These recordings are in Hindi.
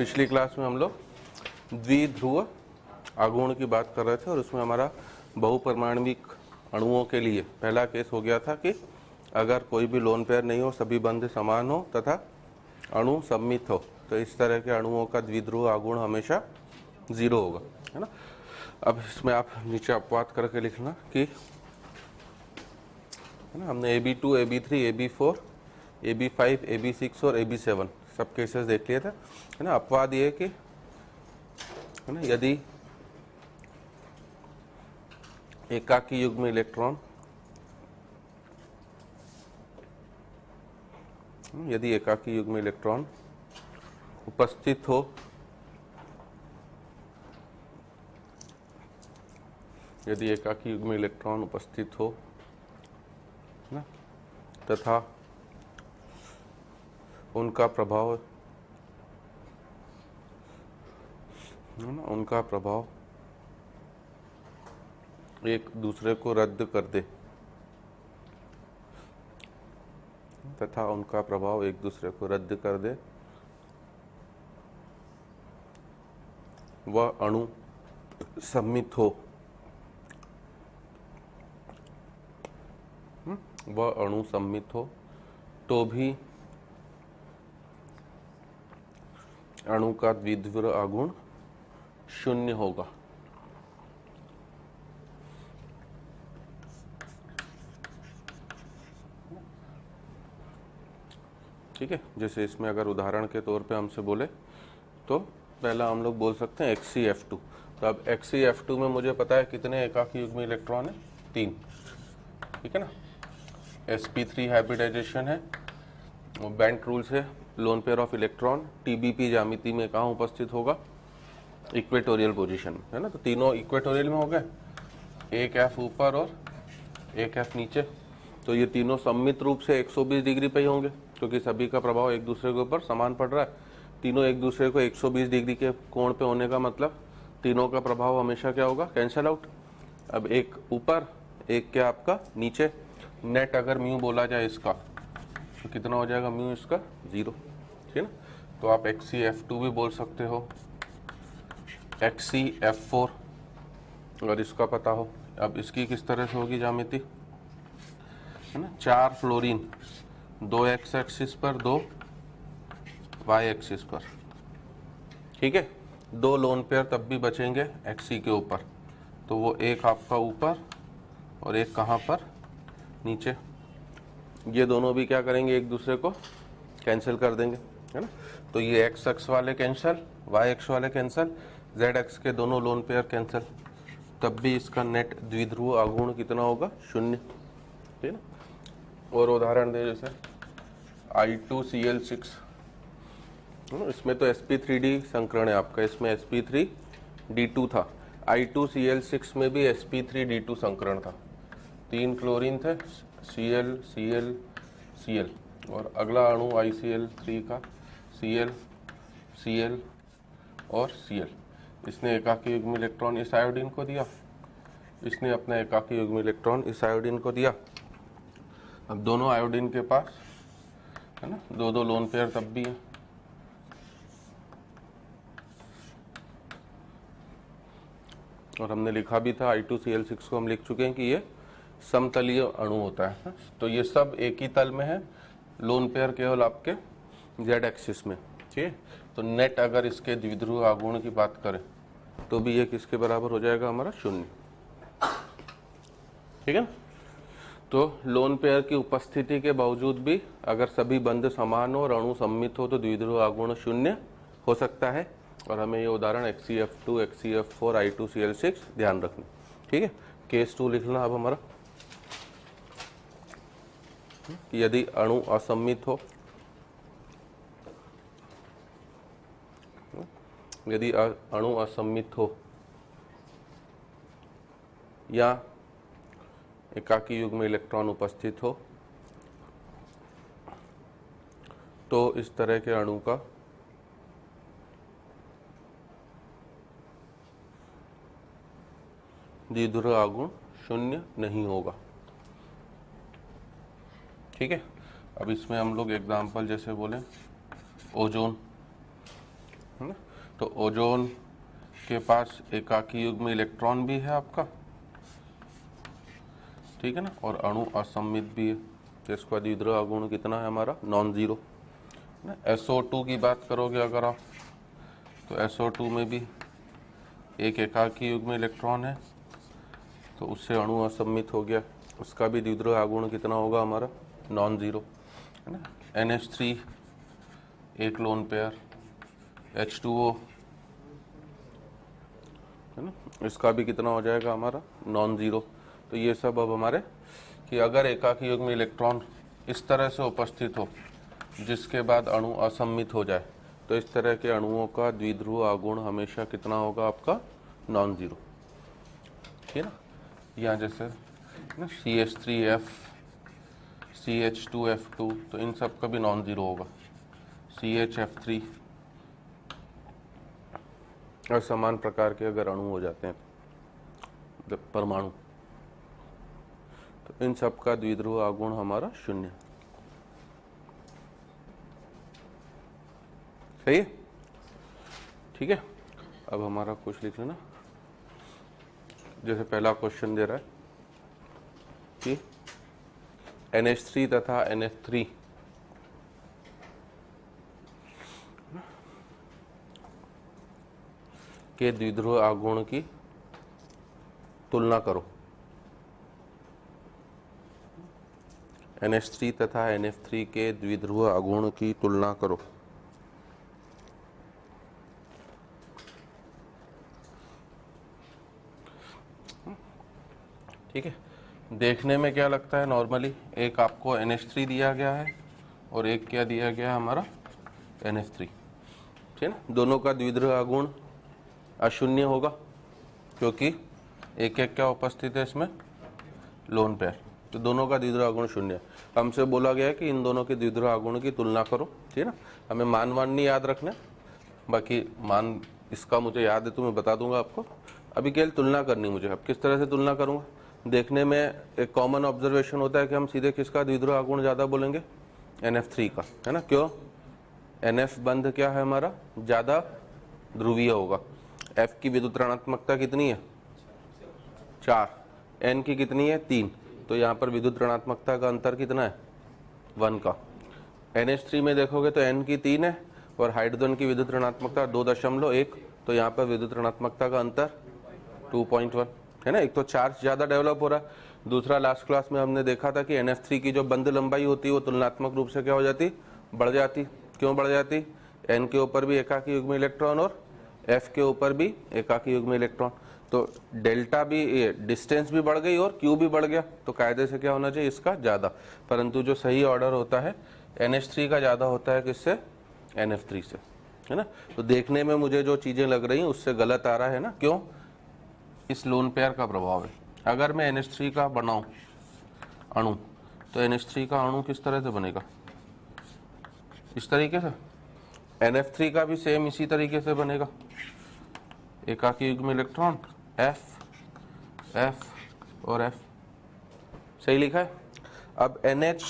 पिछली क्लास में हम लोग द्विध्रुव आघूर्ण की बात कर रहे थे और उसमें हमारा बहुपरमाणविक अणुओं के लिए पहला केस हो गया था कि अगर कोई भी लोन पेयर नहीं हो, सभी बंध समान हो तथा अणु सममित हो, तो इस तरह के अणुओं का द्विध्रुव आघूर्ण हमेशा 0 होगा, है ना। अब इसमें आप नीचे अपवाद करके लिखना कि, है ना, हमने AB2, AB3, AB4, AB5, AB6 और AB7 सब केसेस देख लिए थे, है ना। अपवाद ये कि, है ना, यदि एकाकी युग्म इलेक्ट्रॉन उपस्थित हो ना, तथा उनका प्रभाव एक दूसरे को रद्द कर दे, वह अणु सममित हो, तो भी अणु का द्विध्रुव आघूर्ण 0 होगा। ठीक है, जैसे इसमें अगर उदाहरण के तौर पे हमसे बोले तो पहला हम लोग बोल सकते हैं HCF2। तो अब HCF2 में मुझे पता है कितने एकाकी युग्म इलेक्ट्रॉन है, 3, ठीक है ना। sp3 हाइब्रिडाइजेशन है, बेंट रूल से lone pair of electron TBP ज्यामिति में कहाँ उपस्थित होगा, इक्वेटोरियल पोजीशन में, है ना। तो तीनों इक्वेटोरियल में हो गए, एक F ऊपर और एक F नीचे। तो ये तीनों सममित रूप से 120 डिग्री पे ही होंगे, क्योंकि सभी का प्रभाव एक दूसरे के ऊपर समान पड़ रहा है। तीनों एक दूसरे को 120 डिग्री के कोण पे होने का मतलब तीनों का प्रभाव हमेशा क्या होगा, कैंसल आउट। अब एक ऊपर, एक क्या आपका नीचे। नेट अगर म्यू बोला जाए इसका, तो कितना हो जाएगा म्यू इसका, 0, ठीक है ना। तो आप HCF2 भी बोल सकते हो, HCF4 अगर इसका पता हो। अब इसकी किस तरह से होगी ज्यामिति, है ना। 4 फ्लोरीन, 2 x एक्सिस पर, 2 y एक्सिस पर, ठीक है। 2 लोन पेयर तब भी बचेंगे XC के ऊपर, तो वो एक आपका ऊपर और एक कहाँ पर, नीचे। ये दोनों भी क्या करेंगे, एक दूसरे को कैंसिल कर देंगे, है ना। तो ये x अक्ष वाले कैंसिल, y अक्ष वाले कैंसिल, z अक्ष के दोनों लोन पेयर कैंसिल, तब भी इसका नेट द्विध्रुव आघूर्ण कितना होगा, 0, ठीक है ना। और उदाहरण दे, जैसे I2Cl6, इसमें तो sp3d संकरण है आपका, इसमें sp3d2 था। I2Cl6 में भी sp3d2 संकरण था, 3 क्लोरीन थे, Cl Cl Cl, और अगला अणु ICl3 का Cl Cl और Cl। इसने एकाकी युग्म इलेक्ट्रॉन इस आयोडीन को दिया, इसने अपना एकाकी युग्म इलेक्ट्रॉन इस आयोडीन को दिया। अब दोनों आयोडीन के पास, है ना, 2-2 लोन पेयर तब भी है। और हमने लिखा भी था I2Cl6 को हम लिख चुके हैं कि ये समतलीय अणु होता है। तो ये सब एक ही तल में है, लोन पेयर केवल आपके z एक्सिस में, ठीक है। तो नेट अगर इसके द्विध्रुव आघूर्ण की बात करें तो भी ये किसके बराबर हो जाएगा, हमारा 0, ठीक है ना। तो लोन पेयर की उपस्थिति के बावजूद भी अगर सभी बंध समान हो और अणु सममित हो तो द्विध्रुव आघूर्ण 0 हो सकता है। और हमें ये उदाहरण HCF2, HCF4, I2Cl6 ध्यान रखना, ठीक है। केस 2 लिखना अब हमारा, यदि अणु असममित हो, या एकाकी युग्म इलेक्ट्रॉन उपस्थित हो, तो इस तरह के अणु का द्विध्रुव आघूर्ण 0 नहीं होगा, ठीक है। अब इसमें हम लोग एग्जाम्पल जैसे बोले ओजोन, है ना, तो ओजोन के पास एकाकी युग्म इलेक्ट्रॉन भी है आपका, ठीक है ना, और अणु असममित भी है। तो इसका द्विध्रुव आघूर्ण कितना है हमारा, नॉन जीरो। SO2 की बात करोगे अगर आप, तो SO2 में भी एक एकाकी युग्म इलेक्ट्रॉन है, तो उससे अणु असममित हो गया, उसका भी द्विध्रुव आघूर्ण कितना होगा हमारा, नॉन जीरो, है ना। NH3 एक लोन पेयर, H2O, है ना, इसका भी कितना हो जाएगा हमारा, नॉन जीरो। तो ये सब अब हमारे कि अगर एकाकी युग्म इलेक्ट्रॉन इस तरह से उपस्थित हो जिसके बाद अणु असममित हो जाए, तो इस तरह के अणुओं का द्विध्रुव आघूर्ण हमेशा कितना होगा आपका, नॉन जीरो, ठीक है ना। यहाँ जैसे ना CH3F, CH2F2, तो इन सब का भी नॉन जीरो होगा, CHF3, और समान प्रकार के अगर अणु हो जाते हैं परमाणु, तो इन सब का द्विध्रुव आघूर्ण हमारा शून्य। सही है, ठीक है। अब हमारा कुछ लिख लेना, जैसे पहला क्वेश्चन दे रहा है कि NH3 तथा NF3 के द्विध्रुव आघूर्ण की तुलना करो। NH3 तथा NF3 के द्विध्रुव आघूर्ण की तुलना करो। ठीक है, देखने में क्या लगता है नॉर्मली, एक आपको NH3 दिया गया है और एक क्या दिया गया है हमारा, NF3, ठीक है ना। दोनों का द्विध्रुव आघूर्ण अशून्य होगा, क्योंकि एक एक क्या उपस्थित है इसमें, लोन पेयर, तो दोनों का द्विध्रुव आघूर्ण शून्य है। हमसे बोला गया है कि इन दोनों के द्विध्रुव आघूर्ण की तुलना करो, ठीक है ना। हमें मान नहीं याद रखना, बाकी मान इसका मुझे याद है तो मैं बता दूंगा आपको। अभी केवल तुलना करनी मुझे। अब किस तरह से तुलना करूंगा, देखने में एक कॉमन ऑब्जर्वेशन होता है कि हम सीधे किसका द्विध्रुव आघूर्ण ज़्यादा बोलेंगे, NF3 का, है ना। क्यों, NF बंध क्या है हमारा, ज़्यादा ध्रुवीय होगा। F की विद्युत ऋणात्मकता कितनी है, 4, N की कितनी है, 3, तो यहाँ पर विद्युत ऋणात्मकता का अंतर कितना है, 1 का। NH3 में देखोगे तो N की 3 है और हाइड्रोजन की विद्युत ऋणात्मकता 2.1, तो यहाँ पर विद्युत ऋणात्मकता का अंतर 2.1, है ना। एक तो चार्ज ज़्यादा डेवलप हो रहा है, दूसरा लास्ट क्लास में हमने देखा था कि NF3 की जो बंध लंबाई होती है वो तुलनात्मक रूप से क्या हो जाती, बढ़ जाती। क्यों बढ़ जाती, N के ऊपर भी एकाकी युग्म इलेक्ट्रॉन और F के ऊपर भी एकाकी युग्म इलेक्ट्रॉन, तो डेल्टा भी, डिस्टेंस भी बढ़ गई और Q भी बढ़ गया, तो कायदे से क्या होना चाहिए, इसका ज़्यादा। परंतु जो सही ऑर्डर होता है NH3 का ज़्यादा होता है किससे, NF3 से, है ना। तो देखने में मुझे जो चीज़ें लग रही हैं उससे गलत आ रहा है ना, क्यों, इस लोन पेयर का प्रभाव है। अगर मैं NH3 का बनाऊं अणु, तो NH3 का अणु किस तरह से बनेगा, इस तरीके से। NF3 का भी सेम इसी तरीके से बनेगा, एकाकी युग्म इलेक्ट्रॉन F, F और F, सही लिखा है। अब NH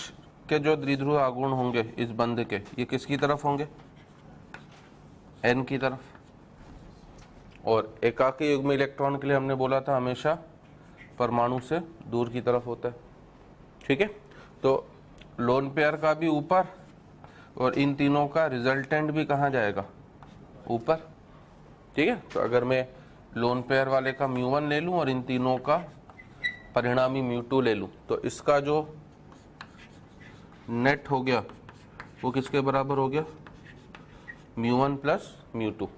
के जो द्विध्रुव आघूर्ण होंगे इस बंध के, ये किसकी तरफ होंगे, N की तरफ, और एकाकी युग्म इलेक्ट्रॉन के लिए हमने बोला था हमेशा परमाणु से दूर की तरफ होता है, ठीक है। तो लोन पेयर का भी ऊपर और इन तीनों का रिजल्टेंट भी कहाँ जाएगा, ऊपर, ठीक है। तो अगर मैं लोन पेयर वाले का μ1 ले लूं और इन तीनों का परिणामी μ2 ले लूं, तो इसका जो नेट हो गया वो किसके बराबर हो गया, μ1 प्लस μ2।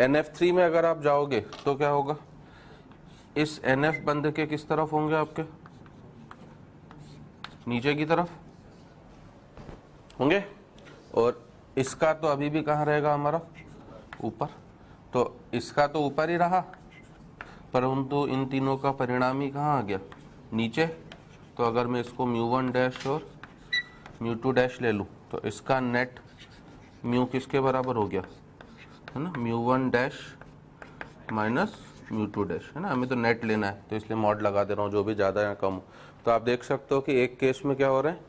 NF3 में अगर आप जाओगे तो क्या होगा, इस NF बंध के किस तरफ होंगे आपके, नीचे की तरफ होंगे, और इसका तो अभी भी कहाँ रहेगा हमारा, ऊपर। तो इसका तो ऊपर ही रहा, परंतु इन तीनों का परिणामी कहाँ आ गया, नीचे। तो अगर मैं इसको μ1 डैश और μ2 डैश ले लूँ, तो इसका नेट म्यू किसके बराबर हो गया, है ना, μ1 डैश माइनस μ2 डैश, है ना। हमें तो नेट लेना है तो इसलिए मॉड लगा दे रहा हूँ, जो भी ज़्यादा या कम हो। तो आप देख सकते हो कि एक केस में क्या हो रहे हैं,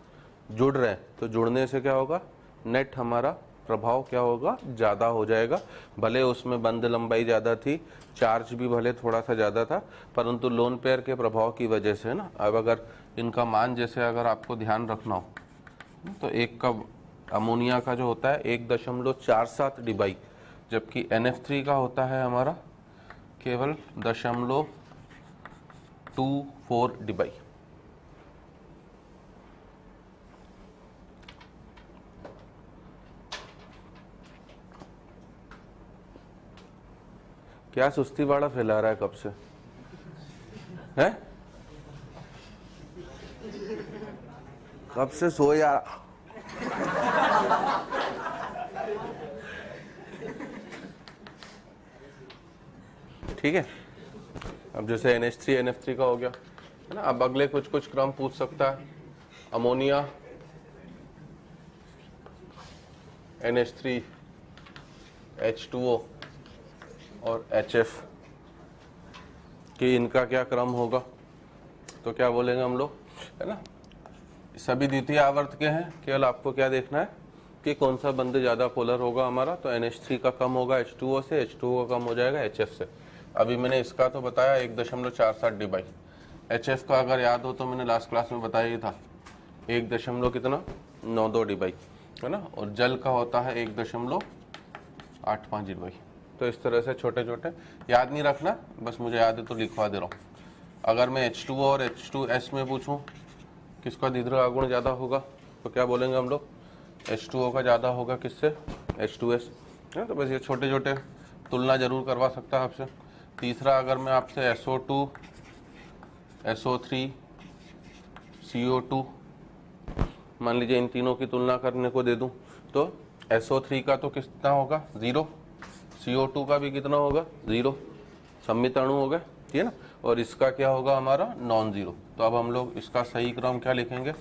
जुड़ रहे हैं, तो जुड़ने से क्या होगा, नेट हमारा प्रभाव क्या होगा, ज़्यादा हो जाएगा। भले उसमें बंद लंबाई ज़्यादा थी, चार्ज भी भले थोड़ा सा ज़्यादा था, परंतु लोन पेयर के प्रभाव की वजह से ना, अब अगर इनका मान जैसे अगर आपको ध्यान रखना हो तो एक का अमोनिया का जो होता है 1.47 डिबाई, जबकि NF3 का होता है हमारा केवल 0.24 डिबाई। क्या सुस्ती वाला फैला रहा है कब से है? कब से सोया? ठीक है, अब जैसे NH3 NF3 का हो गया है ना। अब अगले कुछ कुछ क्रम पूछ सकता है, अमोनिया NH3 H2O और HF कि इनका क्या क्रम होगा। तो क्या बोलेंगे हम लोग, है ना, सभी द्वितीय आवर्त के हैं, केवल आपको क्या देखना है कि कौन सा बंद ज़्यादा पोलर होगा हमारा। तो NH3 का कम होगा H2O से, H2O का कम हो जाएगा HF से। अभी मैंने इसका तो बताया 1.47 डिबाई। HF का अगर याद हो तो मैंने लास्ट क्लास में बताया ही था 1.92 डिबाई, है ना। और जल का होता है 1.85 डिबाई। तो इस तरह से छोटे छोटे याद नहीं रखना, बस मुझे याद है तो लिखवा दे रहा हूँ। अगर मैं H2O और H2S में पूछूं किसका द्विध्रुव आगुण ज़्यादा होगा, तो क्या बोलेंगे हम लोग, H2O का ज़्यादा होगा किससे, H2S, है। तो बस ये छोटे छोटे तुलना जरूर करवा सकता है आपसे। तीसरा, अगर मैं आपसे SO2 SO3 CO2 मान लीजिए इन तीनों की तुलना करने को दे दूं, तो SO3 का तो कितना होगा, 0, CO2 का भी कितना होगा, 0, सम्मित अणु हो गए, ठीक है ना। और इसका क्या होगा हमारा, नॉन जीरो। तो अब हम लोग इसका सही क्रम क्या लिखेंगे,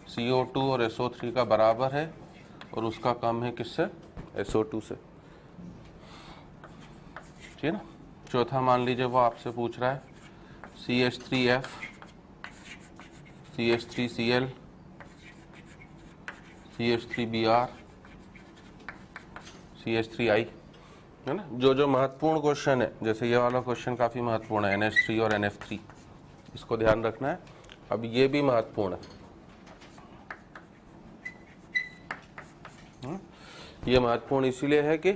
CO2 और SO3 का बराबर है और उसका कम है किससे, SO2 से, ठीक है ना। चौथा मान लीजिए वो आपसे पूछ रहा है CH3F CH3Cl CH3Br CH3I, है ना। जो जो महत्वपूर्ण क्वेश्चन है, जैसे ये वाला क्वेश्चन काफ़ी महत्वपूर्ण है, NH3 और NF3, इसको ध्यान रखना है। अब ये भी महत्वपूर्ण है, ये महत्वपूर्ण इसीलिए है कि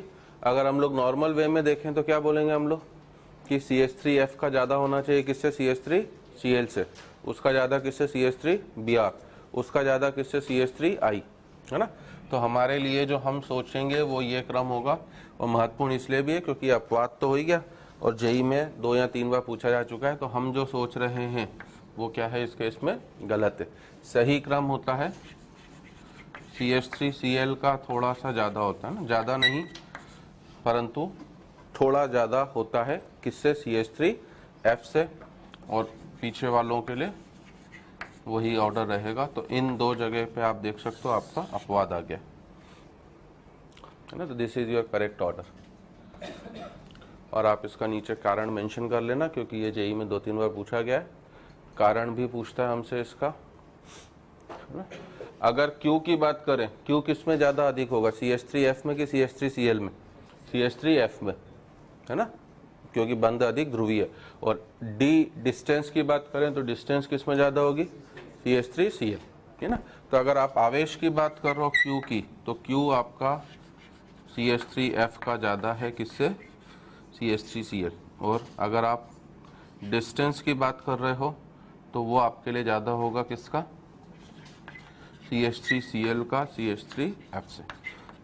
अगर हम लोग नॉर्मल वे में देखें तो क्या बोलेंगे हम लोग कि CH3F का ज़्यादा होना चाहिए किससे, CH3Cl से, उसका ज़्यादा किससे, CH3Br, उसका ज़्यादा किससे, CH3I, है ना। तो हमारे लिए जो हम सोचेंगे वो ये क्रम होगा। और महत्वपूर्ण इसलिए भी है क्योंकि अपवाद तो हो ही गया और जेई में 2 या 3 बार पूछा जा चुका है। तो हम जो सोच रहे हैं वो क्या है, इस केस में गलत है। सही क्रम होता है CH3Cl का थोड़ा सा ज़्यादा होता है ना, ज़्यादा नहीं परंतु थोड़ा ज़्यादा होता है किससे, CH3F से, और पीछे वालों के लिए वही ऑर्डर रहेगा। तो इन दो जगह पे आप देख सकते हो आपका अपवाद आ गया, है ना। तो this is your correct order. और आप इसका नीचे कारण मेंशन कर लेना क्योंकि ये जेई में 2-3 बार पूछा गया है, कारण भी पूछता है हमसे इसका, है ना। अगर Q की बात करें, Q किस में ज़्यादा अधिक होगा, CH3F में कि CH3Cl में, CH3F में, है ना, क्योंकि बंध अधिक ध्रुवीय है। और D डिस्टेंस की बात करें तो डिस्टेंस किस में ज़्यादा होगी, CH3Cl, है ना। तो अगर आप आवेश की बात कर रहे हो Q की, तो Q आपका CH3F का ज़्यादा है किससे, CH3Cl। और अगर आप डिस्टेंस की बात कर रहे हो तो वो आपके लिए ज़्यादा होगा किसका, CH3Cl का CH3F से।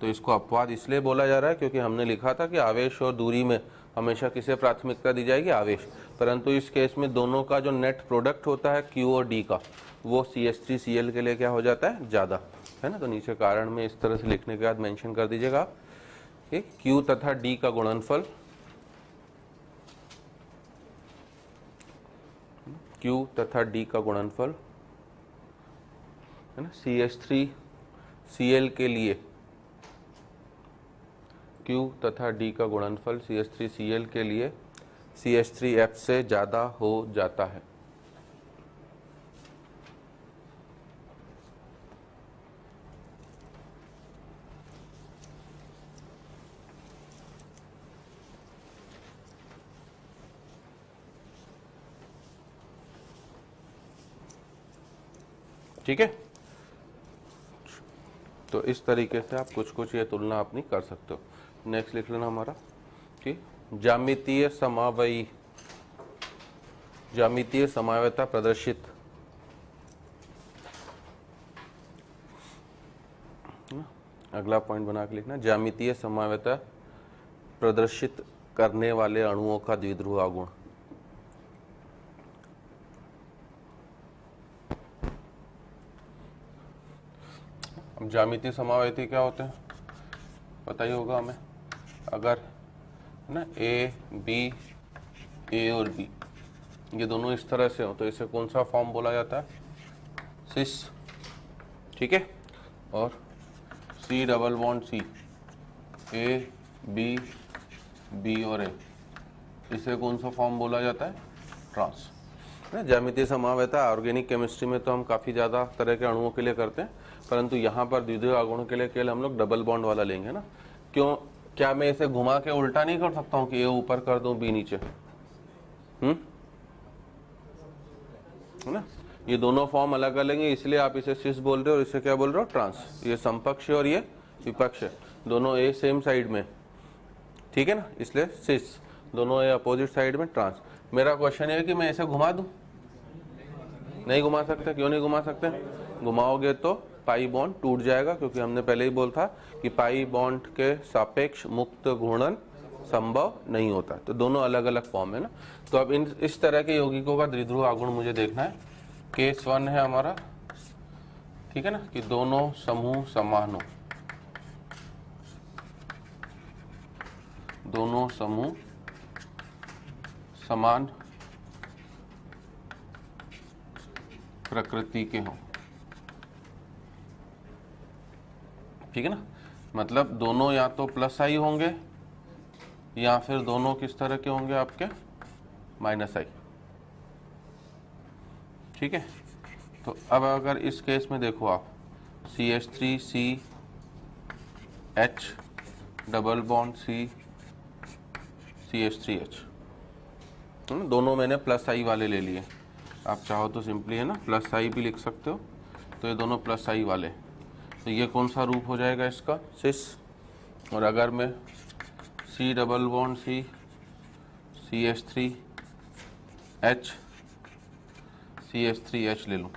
तो इसको अपवाद इसलिए बोला जा रहा है क्योंकि हमने लिखा था कि आवेश और दूरी में हमेशा किसे प्राथमिकता दी जाएगी, आवेश। परंतु इस केस में दोनों का जो नेट प्रोडक्ट होता है Q और D का, वो CH3Cl के लिए क्या हो जाता है, ज़्यादा, है ना। तो नीचे कारण में इस तरह से लिखने के बाद मेंशन कर दीजिएगा आप कि Q तथा D का गुणनफल, Q तथा D का गुणनफल, है ना, CH3Cl के लिए Q तथा D का गुणनफल CH3Cl के लिए CH3F से ज़्यादा हो जाता है। ठीक है, तो इस तरीके से आप कुछ कुछ ये तुलना अपनी कर सकते हो। नेक्स्ट लिख लेना हमारा कि ज्यामितीय समावयी, ज्यामितीय समावयता प्रदर्शित अगला पॉइंट बना के लिखना, ज्यामितीय समावयता प्रदर्शित करने वाले अणुओं का द्विध्रुव आघूर्ण। अब ज्यामितीय समावयती क्या होते हैं पता ही होगा हमें। अगर ना ए बी, ए और बी ये दोनों इस तरह से हो तो इसे कौन सा फॉर्म बोला जाता है, सिस। ठीक है, और C double bond C, A B, B और ए, इसे कौन सा फॉर्म बोला जाता है, ट्रांस। ज्यामितीय समावयता ऑर्गेनिक केमिस्ट्री में तो हम काफ़ी ज़्यादा तरह के अणुओं के लिए करते हैं, परंतु यहाँ पर द्विध्रुव आघूर्ण के लिए केवल हम लोग डबल बॉन्ड वाला लेंगे ना। क्यों, क्या मैं इसे घुमा के उल्टा नहीं कर सकता हूँ कि ए ऊपर कर दूं बी नीचे, है ना। ये दोनों फॉर्म अलग अलग हैं, इसलिए आप इसे सिस बोल रहे हो और इसे क्या बोल रहे हो, ट्रांस। ये समपक्ष और ये विपक्ष है, दोनों ए सेम साइड में, ठीक है ना, इसलिए सिस। दोनों ए अपोजिट साइड में, ट्रांस। मेरा क्वेश्चन है कि मैं इसे घुमा दूं, नहीं घुमा सकते। क्यों नहीं घुमा सकते, घुमाओगे तो पाई बॉन्ड टूट जाएगा, क्योंकि हमने पहले ही बोला था कि पाई बॉन्ड के सापेक्ष मुक्त घूर्णन संभव नहीं होता। तो दोनों अलग अलग फॉर्म है ना। तो अब इस तरह के यौगिकों का द्विध्रुव आघूर्ण मुझे देखना है। केस 1 है हमारा, ठीक है ना, कि दोनों समूह समान हो, दोनों समूह समान प्रकृति के हों, ठीक है ना। मतलब दोनों या तो प्लस आई होंगे या फिर दोनों किस तरह के होंगे आपके, माइनस आई, ठीक है। तो अब अगर इस केस में देखो आप, CH3 CH double bond C CH3H, दोनों मैंने प्लस आई वाले ले लिए। आप चाहो तो सिंपली है ना प्लस आई भी लिख सकते हो। तो ये दोनों प्लस आई वाले, तो ये कौन सा रूप हो जाएगा इसका, सिस। और अगर मैं C double bond C CH3H CH3H ले लूँ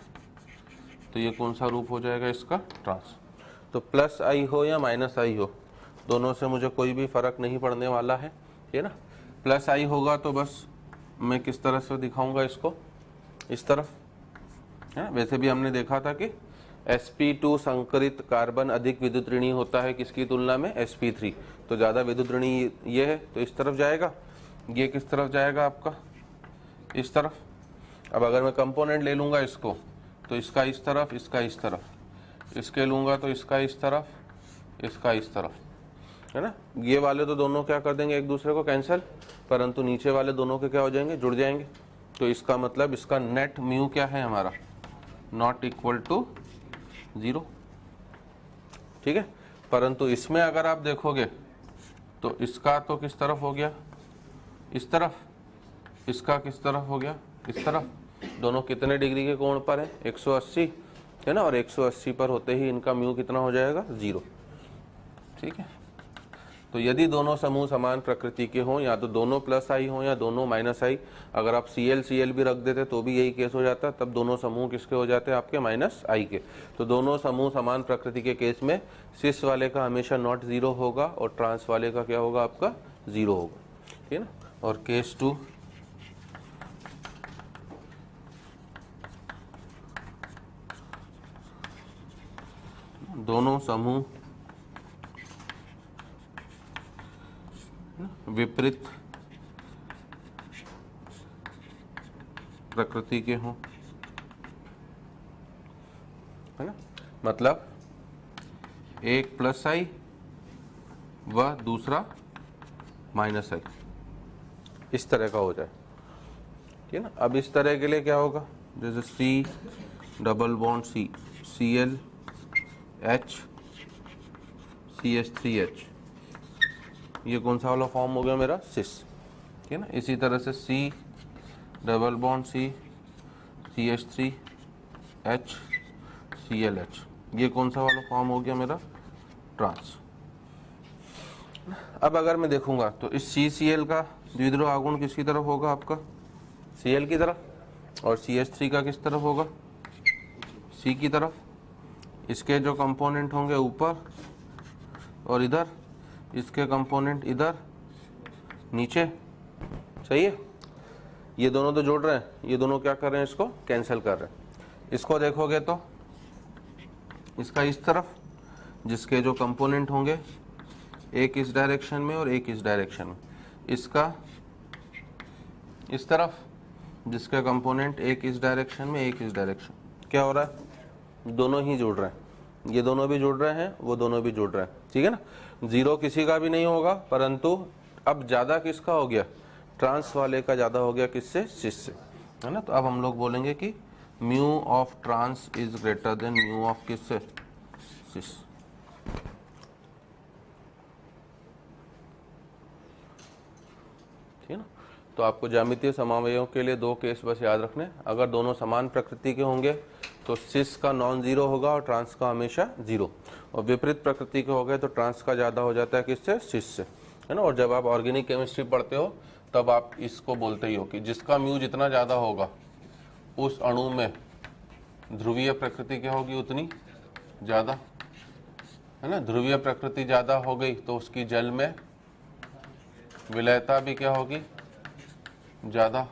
तो ये कौन सा रूप हो जाएगा इसका, ट्रांस। तो प्लस आई हो या माइनस आई हो, दोनों से मुझे कोई भी फर्क नहीं पड़ने वाला है, ये ना। प्लस आई होगा तो बस मैं किस तरह से दिखाऊंगा इसको, इस तरफ है। वैसे भी हमने देखा था कि sp2 संकरित कार्बन अधिक विद्युत ऋणी होता है किसकी तुलना में, sp3। तो ज़्यादा विद्युत ऋणी ये है तो इस तरफ जाएगा, ये किस तरफ जाएगा आपका, इस तरफ। अब अगर मैं कंपोनेंट ले लूँगा इसको तो इसका इस तरफ, इसका इस तरफ, इसके लूँगा तो इसका इस तरफ, इसका इस तरफ, है ना। ये वाले तो दोनों क्या कर देंगे, एक दूसरे को कैंसिल, परंतु नीचे वाले दोनों के क्या हो जाएंगे, जुड़ जाएंगे। तो इसका मतलब इसका नेट म्यू क्या है हमारा, नॉट इक्वल टू 0, ठीक है। परंतु इसमें अगर आप देखोगे तो इसका तो किस तरफ हो गया, इस तरफ, इसका किस तरफ हो गया, इस तरफ। दोनों कितने डिग्री के कोण पर है, 180, है ना। और 180 पर होते ही इनका म्यू कितना हो जाएगा, 0, ठीक है। तो यदि दोनों समूह समान प्रकृति के हों, या तो दोनों प्लस आई हों या दोनों माइनस आई, अगर आप CL भी रख देते तो भी यही केस हो जाता, तब दोनों समूह किसके हो जाते हैं आपके, माइनस आई के। तो दोनों समूह समान प्रकृति के केस में सिस वाले का हमेशा नॉट 0 होगा और ट्रांस वाले का क्या होगा आपका, 0 होगा, ठीक है ना। और केस 2, दोनों समूह विपरीत प्रकृति के हों, है ना। मतलब एक प्लस आई व दूसरा माइनस आई, इस तरह का हो जाए, ठीक है ना। अब इस तरह के लिए क्या होगा, जैसे C double bond C ClH CH3H, ये कौन सा वाला फॉर्म हो गया मेरा, सिस, ठीक है ना। इसी तरह से C double bond C CH3H ClH, ये कौन सा वाला फॉर्म हो गया मेरा, ट्रांस। अब अगर मैं देखूंगा तो इस CCl का द्विध्रुव आघूर्ण किसकी तरफ होगा, आपका Cl की तरफ, और CH3 का किस तरफ होगा, C की तरफ। इसके जो कंपोनेंट होंगे ऊपर और इधर, इसके कंपोनेंट इधर नीचे, सही है। ये दोनों तो जोड़ रहे हैं, ये दोनों क्या कर रहे हैं, इसको कैंसिल कर रहे हैं। इसको देखोगे तो इसका इस तरफ, जिसके जो कंपोनेंट होंगे एक इस डायरेक्शन में और एक इस डायरेक्शन में, इसका इस तरफ, जिसका कंपोनेंट एक इस डायरेक्शन में एक इस डायरेक्शन, क्या हो रहा है, दोनों ही जुड़ रहे हैं। ये दोनों भी जुड़ रहे हैं, वो दोनों भी जुड़ रहे हैं, ठीक है ना। जीरो किसी का भी नहीं होगा, परंतु अब ज्यादा किसका हो गया, ट्रांस वाले का ज्यादा हो गया, किससे, सिस से, है ना। तो अब हम लोग बोलेंगे कि mu of trans is greater than mu of किससे, सिस। ठीक है ना। तो आपको ज्यामितीय समावयवों के लिए दो केस बस याद रखने, अगर दोनों समान प्रकृति के होंगे तो सिस का नॉन जीरो होगा और ट्रांस का हमेशा जीरो, और विपरीत प्रकृति के हो गए तो ट्रांस का ज्यादा हो जाता है किससे, सिस से, है ना। और जब आप ऑर्गेनिक केमिस्ट्री पढ़ते हो तब आप इसको बोलते ही हो कि जिसका म्यू जितना ज्यादा होगा उस अणु में ध्रुवीय प्रकृति क्या होगी, उतनी ज्यादा, है ना। ध्रुवीय प्रकृति ज्यादा हो गई तो उसकी जल में विलयता भी क्या होगी, ज्यादा,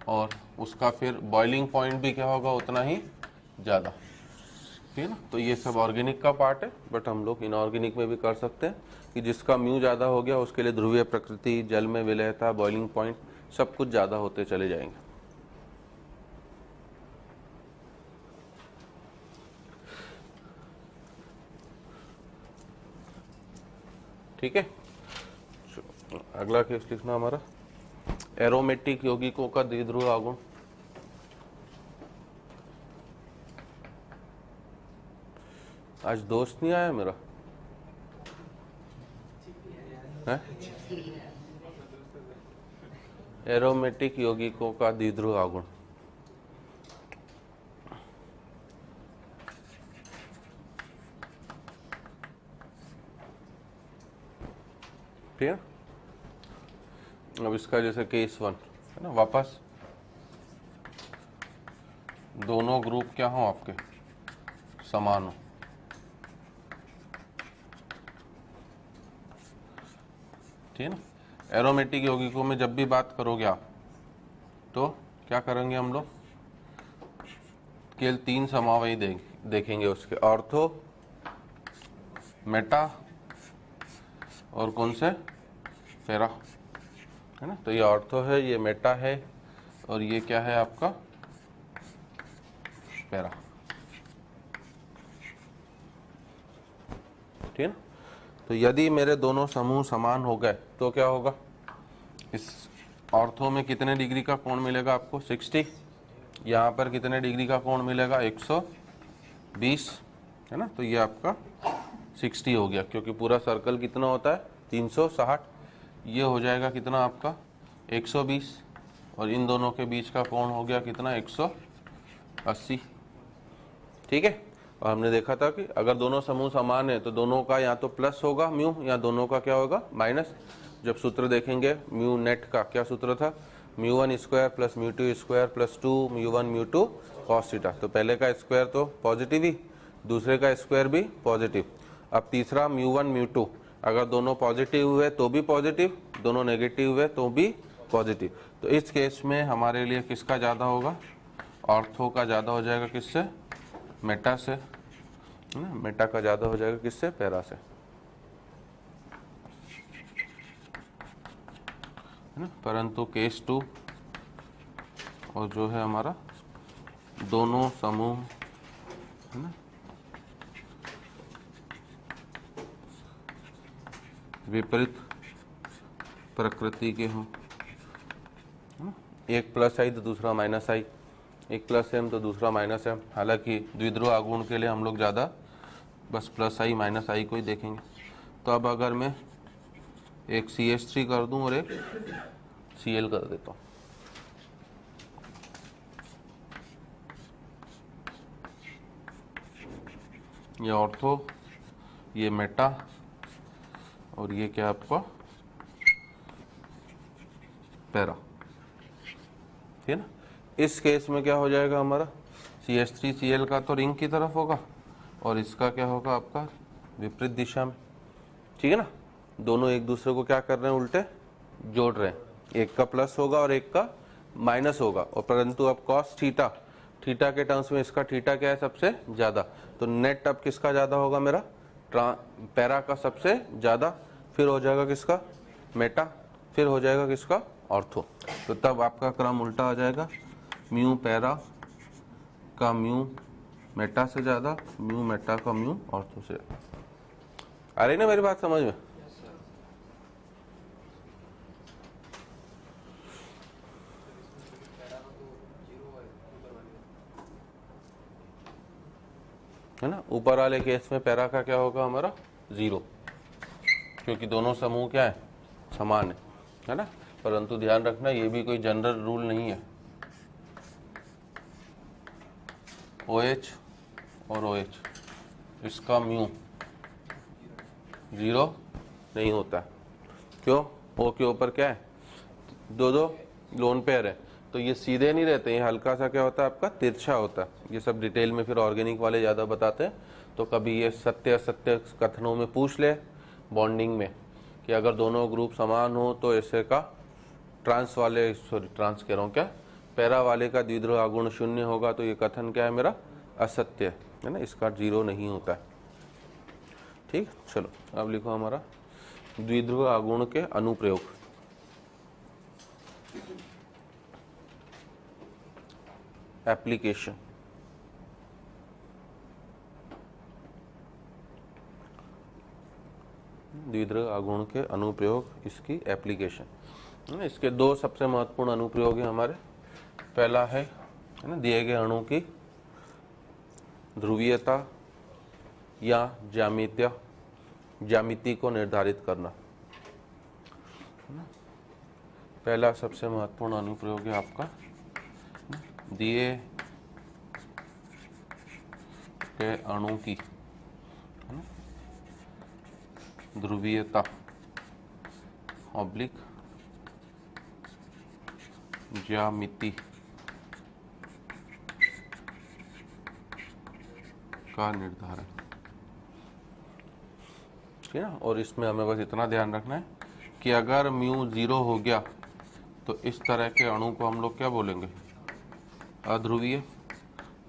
और उसका फिर बॉइलिंग पॉइंट भी क्या होगा, उतना ही ज्यादा, ठीक है ना। तो ये सब ऑर्गेनिक का पार्ट है, बट हम लोग इनऑर्गेनिक में भी कर सकते हैं कि जिसका म्यू ज्यादा हो गया उसके लिए ध्रुवीय प्रकृति, जल में विलयता, बॉइलिंग पॉइंट सब कुछ ज्यादा होते चले जाएंगे। ठीक है, अगला केस लिखना हमारा एरोमेटिक यौगिकों का द्विध्रुव आघूर्ण। आज दोस्त नहीं आया मेरा, है? एरोमेटिक यौगिकों का द्विध्रुव आघूर्ण, ठीक है। अब इसका जैसे केस 1 है ना, वापस दोनों ग्रुप क्या हो आपके, समान हो, ठीक है ना। एरोमेटिक यौगिकों में जब भी बात करोगे आप तो क्या करेंगे हम लोग, केवल 3 समावयी देखेंगे उसके, ऑर्थो, मेटा और कौन से, पैरा, है ना। तो ये ऑर्थो है, ये मेटा है, और ये क्या है आपका, पैरा, ठीक है ना। तो यदि मेरे दोनों समूह समान हो गए तो क्या होगा, इस ऑर्थो में कितने डिग्री का कोण मिलेगा आपको, 60, यहाँ पर कितने डिग्री का कोण मिलेगा, 120, है ना। तो ये आपका 60 हो गया, क्योंकि पूरा सर्कल कितना होता है, 360, ये हो जाएगा कितना आपका 120, और इन दोनों के बीच का कोण हो गया कितना, 180, ठीक है। और हमने देखा था कि अगर दोनों समूह समान है तो दोनों का या तो प्लस होगा म्यू, या दोनों का क्या होगा, माइनस। जब सूत्र देखेंगे म्यू नेट का क्या सूत्र था, μ1 square plus μ2 square plus 2 μ1 μ2 cos theta. तो पहले का स्क्वायर तो पॉजिटिव ही, दूसरे का स्क्वायर भी पॉजिटिव। अब तीसरा μ1 μ2, अगर दोनों पॉजिटिव हुए तो भी पॉजिटिव, दोनों नेगेटिव हुए तो भी पॉजिटिव। तो इस केस में हमारे लिए किसका ज़्यादा होगा, ऑर्थो का ज़्यादा हो जाएगा, किससे, मेटा से, है ना। मेटा का ज़्यादा हो जाएगा किससे, पैरा से, है ना। परंतु केस 2 और जो है हमारा दोनों समूह, है ना, विपरीत प्रकृति के हों, एक प्लस आई तो दूसरा माइनस आई, एक प्लस एम तो दूसरा माइनस एम। हालांकि द्विध्रुव आघूर्ण के लिए हम लोग ज़्यादा बस प्लस आई माइनस आई को ही देखेंगे। तो अब अगर मैं एक CH3 कर दूं और एक Cl कर देता हूँ, ये ऑर्थो, ये मेटा, और ये क्या आपका पैरा, ठीक है ना। इस केस में क्या हो जाएगा हमारा, CH3Cl का तो रिंग की तरफ होगा और इसका क्या होगा आपका विपरीत दिशा में, ठीक है ना। दोनों एक दूसरे को क्या कर रहे हैं, उल्टे जोड़ रहे हैं, एक का प्लस होगा और एक का माइनस होगा, और परंतु अब कॉस थीटा, थीटा के टर्म्स में इसका थीटा क्या है सबसे ज्यादा, तो नेट अब किसका ज्यादा होगा, मेरा पैरा का सबसे ज्यादा, फिर हो जाएगा किसका मेटा, फिर हो जाएगा किसका ऑर्थो। तो तब आपका क्रम उल्टा आ जाएगा, म्यू पैरा का म्यू मेटा से ज्यादा, म्यू मेटा का म्यू ऑर्थो से ज्यादा। आ रही ना मेरी बात समझ में? है ना, ऊपर वाले केस में पैरा का क्या होगा हमारा 0, क्योंकि दोनों समूह क्या है, समान है ना। परंतु ध्यान रखना ये भी कोई जनरल रूल नहीं है, OH और OH इसका म्यू 0 नहीं होता, क्यों, O के ऊपर क्या है, दो लोन पेयर है, तो ये सीधे नहीं रहते, ये हल्का सा क्या होता है आपका तिरछा होता है। ये सब डिटेल में फिर ऑर्गेनिक वाले ज़्यादा बताते हैं, तो कभी ये सत्य असत्य कथनों में पूछ ले बॉन्डिंग में कि अगर दोनों ग्रुप समान हो तो ऐसे का ट्रांस वाले, सॉरी ट्रांस कह रहा हूँ क्या, पैरा वाले का द्विध्रुव आगुण 0 होगा, तो ये कथन क्या है मेरा असत्य है ना, इसका 0 नहीं होता है। ठीक, चलो अब लिखो हमारा द्विध्रुव आगुण के अनुप्रयोग। एप्लीकेशन, द्विध्रुव आगुण के अनुप्रयोग, इसकी एप्लीकेशन। इसके दो सबसे महत्वपूर्ण अनुप्रयोग हैं हमारे। पहला है ना, दिए गए अणु की ध्रुवीयता या ज्यामिति को निर्धारित करना। पहला सबसे महत्वपूर्ण अनुप्रयोग है आपका दिए गए अणु की ध्रुवीयता ऑब्लिक ज्यामिति का निर्धारण, ठीक है ना। और इसमें हमें बस इतना ध्यान रखना है कि अगर म्यू 0 हो गया तो इस तरह के अणु को हम लोग क्या बोलेंगे, अध्रुवीय,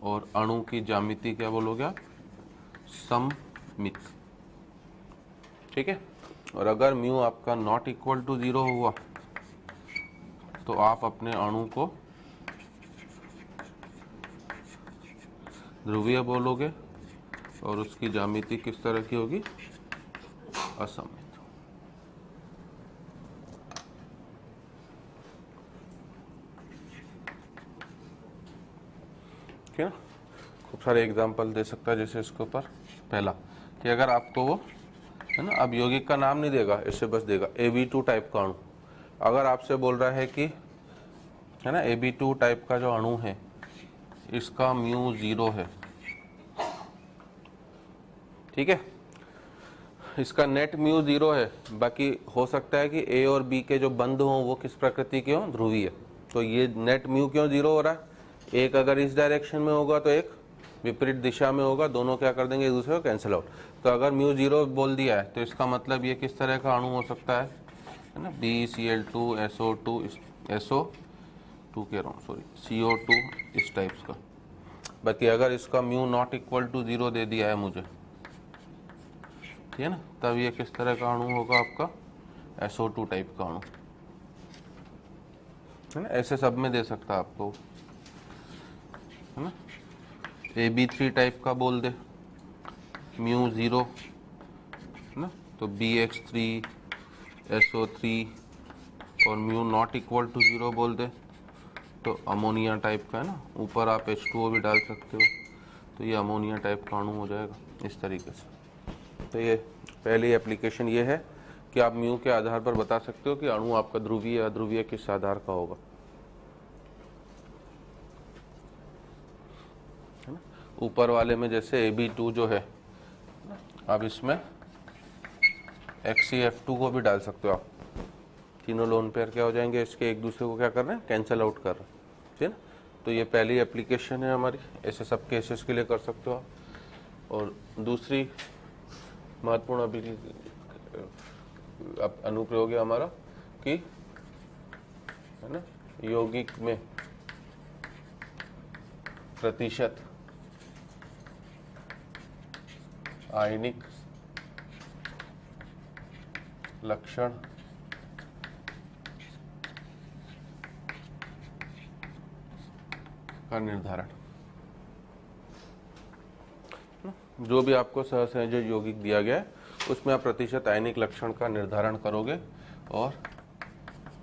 और अणु की ज्यामिति क्या बोलोगे आप, सममित, ठीक है। और अगर म्यू आपका नॉट इक्वल टू 0 हुआ तो आप अपने अणु को ध्रुवीय बोलोगे और उसकी ज्यामिति किस तरह की होगी, असममित। ठीक है ना, खूब सारे एग्जाम्पल दे सकता है जैसे इसके ऊपर। पहला कि अगर आपको वो है ना, अब यौगिक का नाम नहीं देगा, इससे बस देगा Ab2 टाइप का अणु। अगर आपसे बोल रहा है कि है ना Ab2 टाइप का जो अणु है इसका म्यू 0 है, ठीक है, इसका नेट म्यू 0 है, बाकी हो सकता है कि A और B के जो बंध हों वो किस प्रकृति के हों, ध्रुवीय। तो ये नेट म्यू क्यों 0 हो रहा है, एक अगर इस डायरेक्शन में होगा तो एक विपरीत दिशा में होगा, दोनों क्या कर देंगे एक दूसरे को कैंसिल आउट। तो अगर म्यू 0 बोल दिया है तो इसका मतलब ये किस तरह का अणु हो सकता है ना, BCl2 SO2 SO2 कह रहा हूँ, सॉरी CO2 इस टाइप्स का। बाकी अगर इसका म्यू नॉट इक्वल टू 0 दे दिया है मुझे, ठीक है ना, तब ये किस तरह का अणु होगा आपका, SO2 टाइप का अणु, है ना। ऐसे सब में दे सकता है आपको, है ना। AB3 टाइप का बोल दे म्यू 0, है ना, तो BX3 SO3, और म्यू नॉट इक्वल टू 0 बोल दे तो अमोनिया टाइप का, है ना, ऊपर आप H2O भी डाल सकते हो, तो ये अमोनिया टाइप का अणु हो जाएगा इस तरीके से। तो ये पहली एप्लीकेशन ये है कि आप म्यू के आधार पर बता सकते हो कि अणु आपका ध्रुवीय या अध्रुवीय किस आधार का होगा, है ना। ऊपर वाले में जैसे Ab2 जो है अब इसमें XCF2 को भी डाल सकते हो आप। तीनों लोन पेयर क्या हो जाएंगे, इसके एक दूसरे को क्या कर रहे हैं, कैंसिल आउट कर रहे हैं, ठीक है ना। तो ये पहली एप्लीकेशन है हमारी, ऐसे सब केसेस के लिए कर सकते हो आप। और दूसरी महत्वपूर्ण अनुप्रयोग है हमारा कि है ना, यौगिक में प्रतिशत आयनिक लक्षण का निर्धारण। जो भी आपको सहसंयोजक यौगिक दिया गया है उसमें आप प्रतिशत आयनिक लक्षण का निर्धारण करोगे और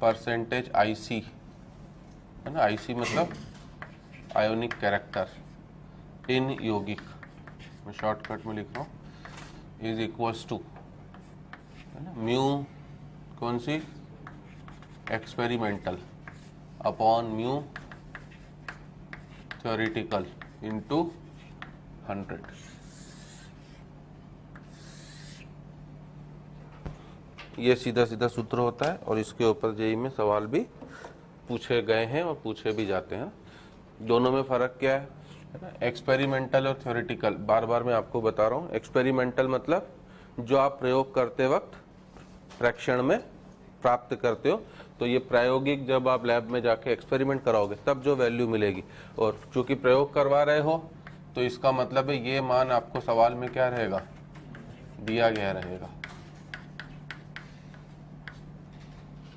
परसेंटेज IC, है ना, IC मतलब आयोनिक कैरेक्टर इन यौगिक, मैं शॉर्टकट में लिख रहा हूँ, इज इक्वल्स टू, है ना, म्यू कौन सी, experimental upon mu theoretical into 100। ये सीधा सीधा सूत्र होता है और इसके ऊपर जेईई में सवाल भी पूछे गए हैं और पूछे भी जाते हैं। दोनों में फर्क क्या है ना, एक्सपेरिमेंटल और थ्योरेटिकल। बार बार मैं आपको बता रहा हूँ, एक्सपेरिमेंटल मतलब जो आप प्रयोग करते वक्त फ्रैक्शन में प्राप्त करते हो, तो ये प्रायोगिक जब आप लैब में जाके एक्सपेरिमेंट कराओगे तब जो वैल्यू मिलेगी। और चूंकि प्रयोग करवा रहे हो तो इसका मतलब है ये मान आपको सवाल में क्या रहेगा, दिया गया रहेगा,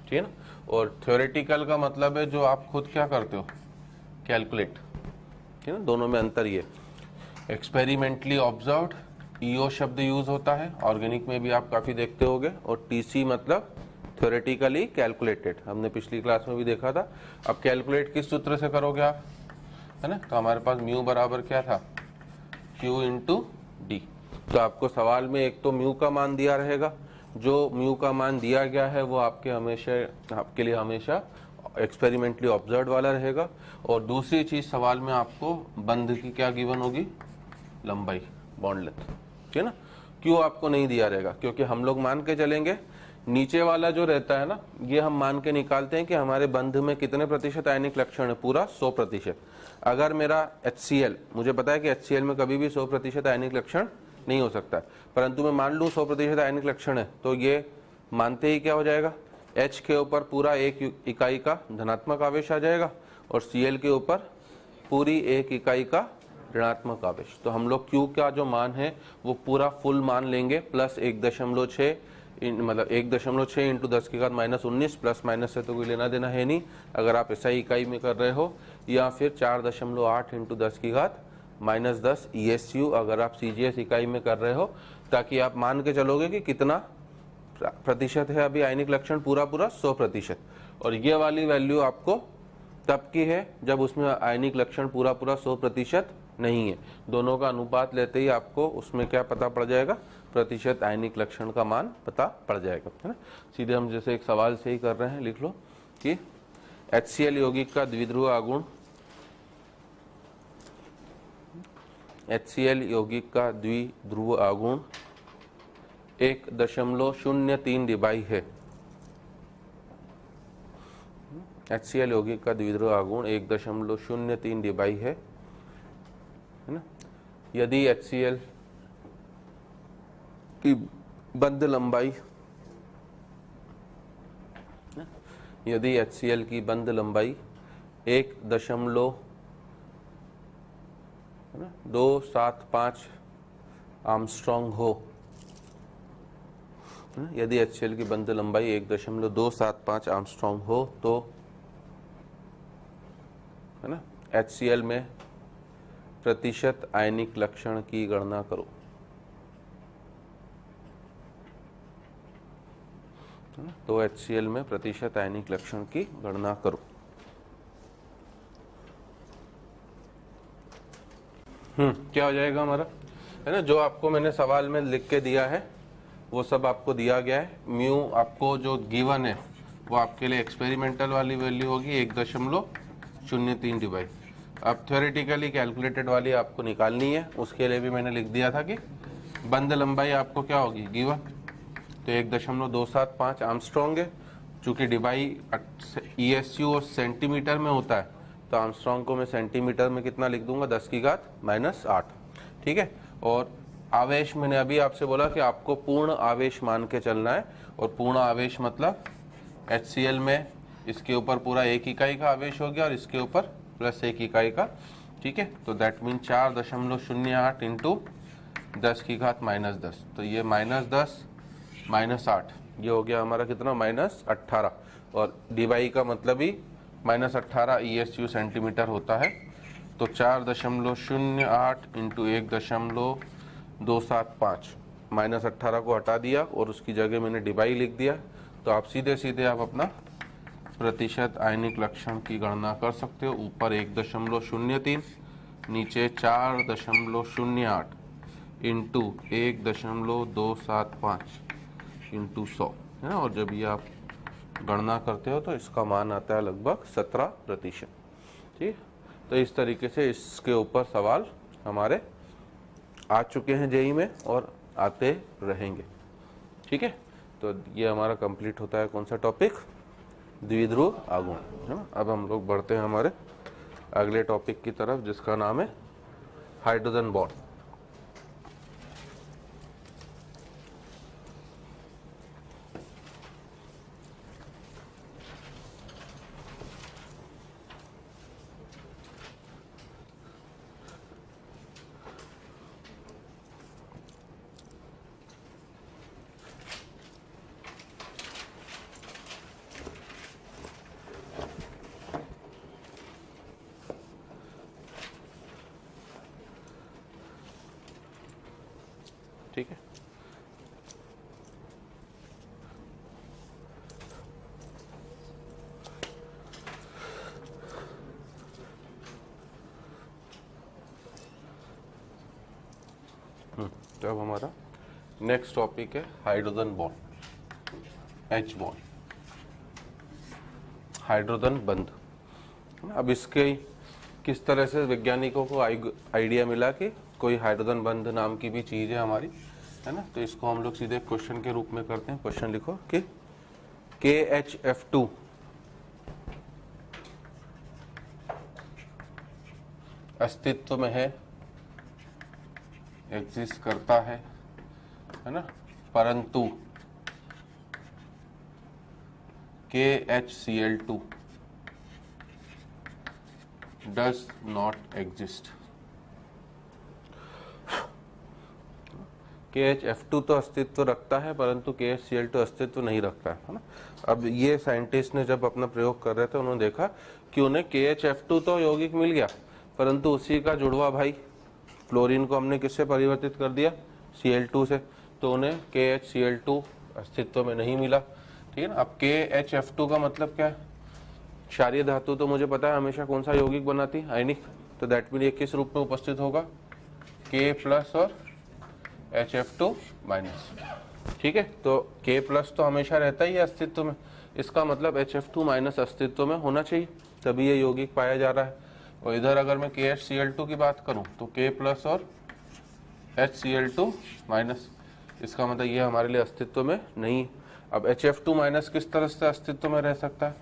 ठीक है ना। और थ्योरेटिकल का मतलब है जो आप खुद क्या करते हो, कैलकुलेट, ठीक है ना। दोनों में अंतर ये, एक्सपेरिमेंटली ऑब्जर्व्ड, ईओ शब्द यूज होता है, ऑर्गेनिक में भी आप काफी देखते होगे, और टीसी मतलब थ्योरेटिकली कैलकुलेटेड, हमने पिछली क्लास में भी देखा था। अब कैलकुलेट किस सूत्र से करोगे आप, है ना, तो हमारे पास म्यू बराबर क्या था, Q इंटू डी। तो आपको सवाल में एक तो म्यू का मान दिया रहेगा, जो म्यू का मान दिया गया है वो आपके लिए हमेशा एक्सपेरिमेंटली ऑब्जर्व वाला रहेगा। और दूसरी चीज, सवाल में आपको बंध की क्या गिवन होगी, लंबाई, बॉन्ड लेंथ, ठीक है ना। क्यों आपको नहीं दिया रहेगा, क्योंकि हम लोग मान के चलेंगे नीचे वाला जो रहता है ना, ये हम मान के निकालते हैं कि हमारे बंध में कितने प्रतिशत आयनिक लक्षण है, पूरा 100%। अगर मेरा HCl, मुझे पता है कि HCl में कभी भी 100% आयनिक लक्षण नहीं हो सकता, परंतु मैं मान लूं 100% आयनिक लक्षण है, तो ये मानते ही क्या हो जाएगा, H के ऊपर पूरा एक इकाई का धनात्मक आवेश आ जाएगा और Cl के ऊपर पूरी एक इकाई का ऋणात्मक आवेश। तो हम लोग Q का जो मान है वो पूरा फुल मान लेंगे, प्लस 1.6 मतलब 1.6 इंटू 10 की घात -19, प्लस माइनस से तो कोई लेना देना है नहीं अगर आप SI इकाई में कर रहे हो, या फिर 4.8 इंटू 10 की घात -10 ESU अगर आप CGS इकाई में कर रहे हो, ताकि आप मान के चलोगे कि कितना प्रतिशत है अभी आयनिक लक्षण, पूरा 100%। और ये वाली वैल्यू आपको तब की है जब उसमें आयनिक लक्षण पूरा 100% नहीं है। दोनों का अनुपात लेते ही आपको उसमें क्या पता पड़ जाएगा, प्रतिशत आयनिक लक्षण का मान पता पड़ जाएगा, है ना। सीधे हम जैसे एक सवाल से ही कर रहे हैं, लिख लो कि HCl यौगिक का द्विध्रुव आगुण, HCl यौगिक का द्विध्रुव आगुण 1.03 डिबाई है। HCl यौगिक का द्विध्रुव आगुण 1.03 डिबाई है ना। यदि HCl की बंध लंबाई, यदि HCl की बंध लंबाई 1.275 आर्मस्ट्रॉन्ग हो, यदि HCl की बंध लंबाई 1.275 आर्मस्ट्रॉन्ग हो तो, है ना, HCl में प्रतिशत आयनिक लक्षण की गणना करो, है ना। तो HCl में प्रतिशत आयनिक लक्षण की गणना करो। क्या हो जाएगा हमारा, है ना, जो आपको मैंने सवाल में लिख के दिया है वो सब आपको दिया गया है। म्यू आपको जो गिवन है वो आपके लिए एक्सपेरिमेंटल वाली वैल्यू होगी 1.03 डिवाइड। अब थ्योरेटिकली कैलकुलेटेड वाली आपको निकालनी है, उसके लिए भी मैंने लिख दिया था कि बंद लंबाई आपको क्या होगी गिवन, तो 1.275 आर्मस्ट्रॉन्ग है। चूंकि डिवाई ESU और सेंटीमीटर में होता है तो आर्मस्ट्रॉन्ग को मैं सेंटीमीटर में कितना लिख दूंगा 10⁻⁸ ठीक है। और आवेश मैंने अभी आपसे बोला कि आपको पूर्ण आवेश मान के चलना है, और पूर्ण आवेश मतलब HCl में इसके ऊपर पूरा 1 इकाई का आवेश हो गया और इसके ऊपर प्लस 1 इकाई का, ठीक है। तो दैट मीन 4.08 इंटू 10⁻⁻10, तो ये -10 -8, ये हो गया हमारा कितना -18, और डीवाई का मतलब ही -18 ESU सेंटीमीटर होता है। तो 4.08 इंटू 1.275, -18 को हटा दिया और उसकी जगह मैंने डिवाई लिख दिया। तो आप सीधे सीधे आप अपना प्रतिशत आयनिक लक्षण की गणना कर सकते हो। ऊपर 1.03, नीचे 4.08 इंटू 1.275 इंटू 100 है ना। और जब ये आप गणना करते हो तो इसका मान आता है लगभग 17%, ठीक। तो इस तरीके से इसके ऊपर सवाल हमारे आ चुके हैं जेईई में और आते रहेंगे, ठीक है। तो ये हमारा कंप्लीट होता है कौन सा टॉपिक, द्विध्रुव आघूर्ण, है ना। अब हम लोग बढ़ते हैं हमारे अगले टॉपिक की तरफ जिसका नाम है हाइड्रोजन बॉन्ड। ठीक है, तो अब हमारा नेक्स्ट टॉपिक है hydrogen bond, H bond, hydrogen बंध। अब इसके किस तरह से वैज्ञानिकों को आइडिया मिला कि कोई हाइड्रोजन बंध नाम की भी चीज है हमारी, है ना। तो इसको हम लोग सीधे क्वेश्चन के रूप में करते हैं। क्वेश्चन लिखो कि KHF2 अस्तित्व में है, एग्जिस्ट करता है ना, परंतु KHCl2 does not exist. KHF2 तो अस्तित्व रखता है परंतु KHCl2 अस्तित्व नहीं रखता है ना। अब ये साइंटिस्ट ने जब अपना प्रयोग कर रहे थे उन्होंने देखा कि उन्हें KHF2 तो यौगिक मिल गया, परंतु उसी का जुड़वा भाई क्लोरीन को हमने किससे परिवर्तित कर दिया, Cl2 से, तो उन्हें KHCl2 अस्तित्व में नहीं मिला, ठीक है ना। अब KHF2 का मतलब क्या है, क्षारीय धातु तो मुझे पता है हमेशा कौन सा यौगिक बनाती है, आयनिक। तो दैट मीन ये किस रूप में उपस्थित होगा, K+ और HF2-, ठीक है। तो K+ तो हमेशा रहता ही है अस्तित्व में, इसका मतलब HF2- अस्तित्व में होना चाहिए, तभी ये यौगिक पाया जा रहा है। और इधर अगर मैं KHCl2 की बात करूं तो K+ और HCl2-, इसका मतलब ये हमारे लिए अस्तित्व में नहीं। अब HF2- किस तरह से अस्तित्व में रह सकता है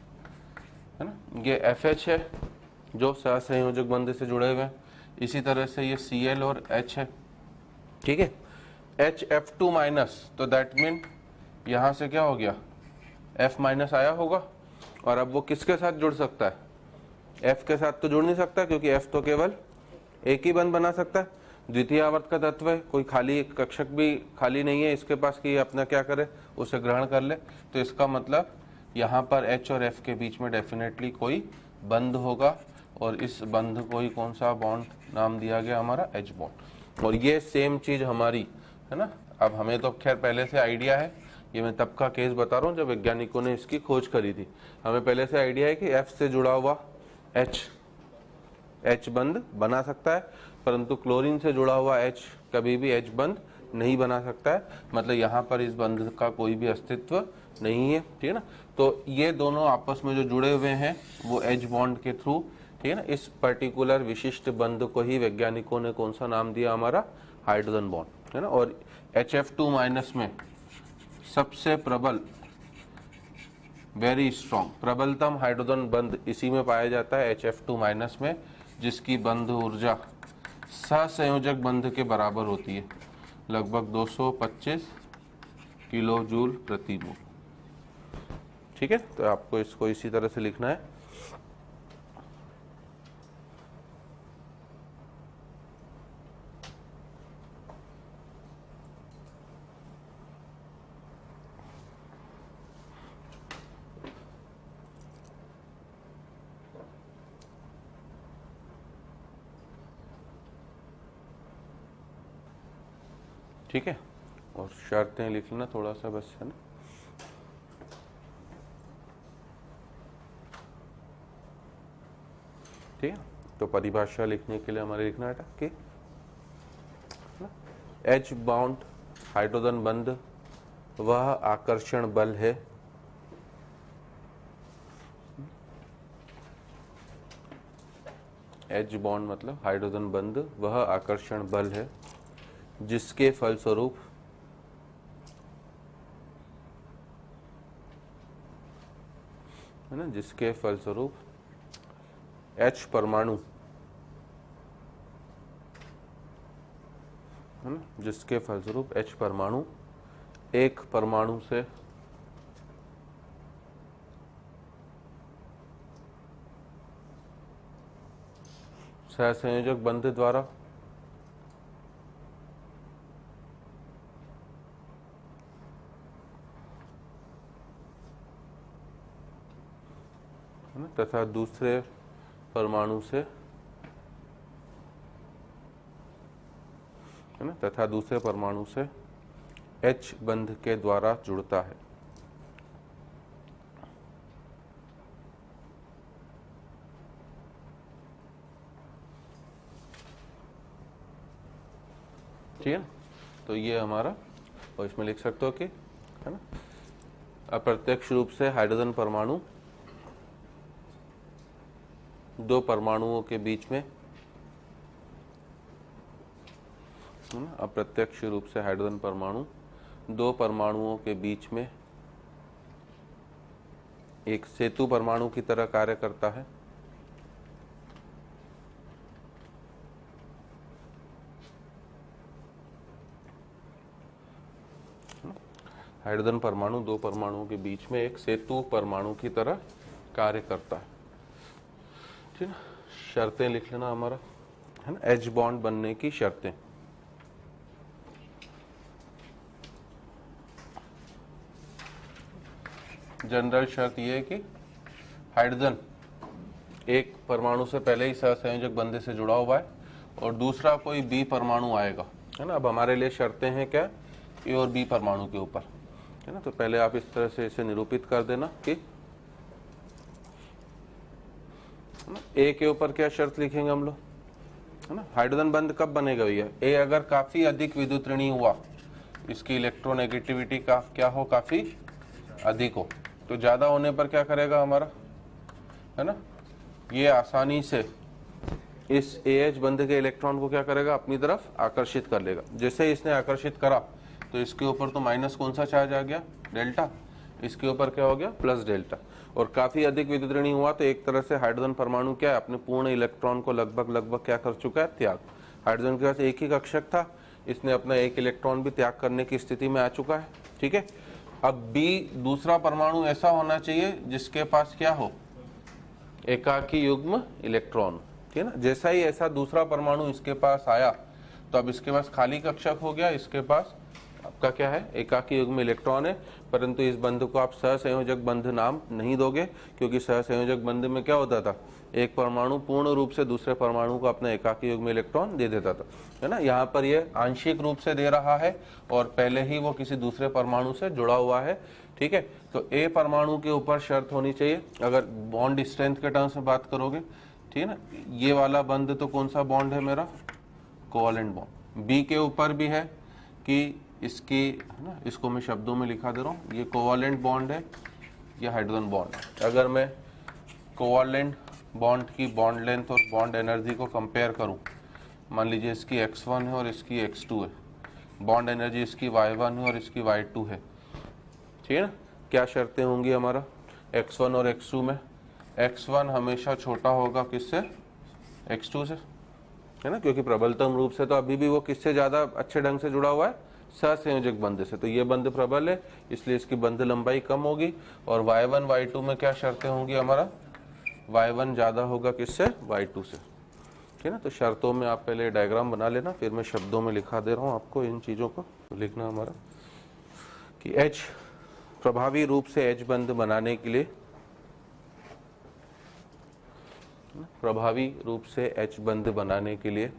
ना, ये FH है जो सहसंयोजक बंध से जुड़े हुए हैं, इसी तरह से ये Cl और H है, ठीक है। HF2-, तो दैट मीन यहां से क्या हो गया, F- आया होगा, और अब वो किसके साथ जुड़ सकता है, F के साथ तो जुड़ नहीं सकता क्योंकि F तो केवल एक ही बंध बना सकता है, द्वितीय आवर्त का तत्व है, कोई खाली कक्षक भी खाली नहीं है इसके पास कि अपना क्या करे, उसे ग्रहण कर ले। तो इसका मतलब यहाँ पर H और F के बीच में डेफिनेटली कोई बंध होगा, और इस बंध को ही कौन सा बॉन्ड नाम दिया गया, हमारा H बॉन्ड। और ये सेम चीज हमारी है ना। अब हमें तो खैर पहले से आइडिया है, ये मैं तब का केस बता रहा हूँ जब वैज्ञानिकों ने इसकी खोज करी थी। हमें पहले से आइडिया है कि F से जुड़ा हुआ H बंध बना सकता है, परंतु क्लोरीन से जुड़ा हुआ H कभी भी H बंध नहीं बना सकता है, मतलब यहाँ पर इस बंध का कोई भी अस्तित्व नहीं है, ठीक है ना। तो ये दोनों आपस में जो जुड़े हुए हैं वो H बॉन्ड के थ्रू, ठीक है ना। इस पर्टिकुलर विशिष्ट बंध को ही वैज्ञानिकों ने कौन सा नाम दिया, हमारा हाइड्रोजन बॉन्ड। है ना, और HF2 माइनस में सबसे प्रबल, वेरी स्ट्रॉन्ग, प्रबलतम हाइड्रोजन बंध इसी में पाया जाता है HF2 माइनस में, जिसकी बंध ऊर्जा सहसंयोजक बंध के बराबर होती है, लगभग 225 किलो जूल प्रति मोल। ठीक है, तो आपको इसको इसी तरह से लिखना है। ठीक है, और शर्तें लिख लेना थोड़ा सा बस, है ना। ठीक है, तो परिभाषा लिखने के लिए हमारे लिखना है कि H बाउंड हाइड्रोजन बंध वह आकर्षण बल है H बॉन्ड मतलब हाइड्रोजन बंध वह आकर्षण बल है जिसके फलस्वरूप है ना, जिसके फलस्वरूप H परमाणु, है ना, जिसके फलस्वरूप H परमाणु एक परमाणु से सहसंयोजक बंध द्वारा है ना, तथा दूसरे परमाणु से, है ना, तथा दूसरे परमाणु से H बंध के द्वारा जुड़ता है। ठीक है, तो ये हमारा, और इसमें लिख सकते हो कि, है ना, अप्रत्यक्ष रूप से हाइड्रोजन परमाणु दो परमाणुओं के बीच में, है ना, अप्रत्यक्ष रूप से हाइड्रोजन परमाणु दो परमाणुओं के बीच में एक सेतु परमाणु की तरह कार्य करता है। हाइड्रोजन परमाणु दो परमाणुओं के बीच में एक सेतु परमाणु की तरह कार्य करता है। ठीक है, शर्तें लिख लेना हमारा, है ना, H बॉन्ड बनने की शर्तें। जनरल शर्त यह है कि हाइड्रोजन एक परमाणु से पहले ही सहसंयोजक बंध से जुड़ा हुआ है और दूसरा कोई B परमाणु आएगा, है ना। अब हमारे लिए शर्तें हैं क्या, A और B परमाणु के ऊपर, है ना। तो पहले आप इस तरह से इसे निरूपित कर देना कि A के ऊपर क्या शर्त लिखेंगे हम लोग, है ना, हाइड्रोजन बंध कब बनेगा भैया, A अगर काफी अधिक विद्युत ऋणी हुआ, इसकी इलेक्ट्रोनेगेटिविटी का क्या हो, काफी अधिक हो, तो ज्यादा होने पर क्या करेगा हमारा, है ना, ये आसानी से इस AH बंध के इलेक्ट्रॉन को क्या करेगा, अपनी तरफ आकर्षित कर लेगा। जैसे ही इसने आकर्षित करा तो इसके ऊपर तो माइनस कौन सा चार्ज आ गया, डेल्टा, इसके ऊपर क्या हो गया, प्लस डेल्टा। और काफी अधिक विद्युत ऋणी हुआ तो एक तरह से हाइड्रोजन परमाणु क्या है, अपने पूर्ण इलेक्ट्रॉन को लगभग क्या कर चुका है, त्याग। हाइड्रोजन के पास एक ही कक्षक था, इसने अपना एक इलेक्ट्रॉन भी त्याग करने की स्थिति में आ चुका है। ठीक है, अब B दूसरा परमाणु ऐसा होना चाहिए जिसके पास क्या हो, एकाकी युग्म इलेक्ट्रॉन। ठीक है ना, जैसा ही ऐसा दूसरा परमाणु इसके पास आया तो अब इसके पास खाली कक्षक हो गया, इसके पास आपका क्या है, एकाकी युग्म इलेक्ट्रॉन है। परंतु इस बंध को आप सहसंयोजक बंध नाम नहीं दोगे, क्योंकि सहसंयोजक बंध में क्या होता था, एक परमाणु पूर्ण रूप से दूसरे परमाणु को अपना एकाकी युग्म इलेक्ट्रॉन दे देता था, है ना। यहाँ पर ये आंशिक रूप से दे रहा है और पहले ही वो किसी दूसरे परमाणु से जुड़ा हुआ है। ठीक है, तो A परमाणु के ऊपर शर्त होनी चाहिए, अगर बॉन्ड स्ट्रेंथ के टर्म्स में बात करोगे, ठीक है ना, ये वाला बंध तो कौन सा बॉन्ड है मेरा, कोवैलेंट बॉन्ड। B के ऊपर भी है कि इसकी, है ना, इसको मैं शब्दों में लिखा दे रहा हूँ, ये कोवैलेंट बॉन्ड है, ये हाइड्रोजन बॉन्ड है। अगर मैं कोवैलेंट बॉन्ड की बॉन्ड लेंथ और बॉन्ड एनर्जी को कंपेयर करूं, मान लीजिए इसकी x1 है और इसकी x2 है, बॉन्ड एनर्जी इसकी y1 है और इसकी y2 है, ठीक है ना। क्या शर्तें होंगी हमारा x1 और x2 में, x1 हमेशा छोटा होगा किससे, x2 से, है ना, क्योंकि प्रबलतम रूप से तो अभी भी वो किससे ज्यादा अच्छे ढंग से जुड़ा हुआ है, सहसंयोजक बंध से, तो ये बंध प्रबल है इसलिए इसकी बंध लंबाई कम होगी। और y1 y2 में क्या शर्तें होंगी हमारा, y1 ज्यादा होगा किससे, y2 से, ठीक है ना। तो शर्तों में आप पहले डायग्राम बना लेना, फिर मैं शब्दों में लिखा दे रहा हूँ आपको इन चीजों को। तो लिखना हमारा कि H प्रभावी रूप से H बंध बनाने के लिए, प्रभावी रूप से H बंध बनाने के लिए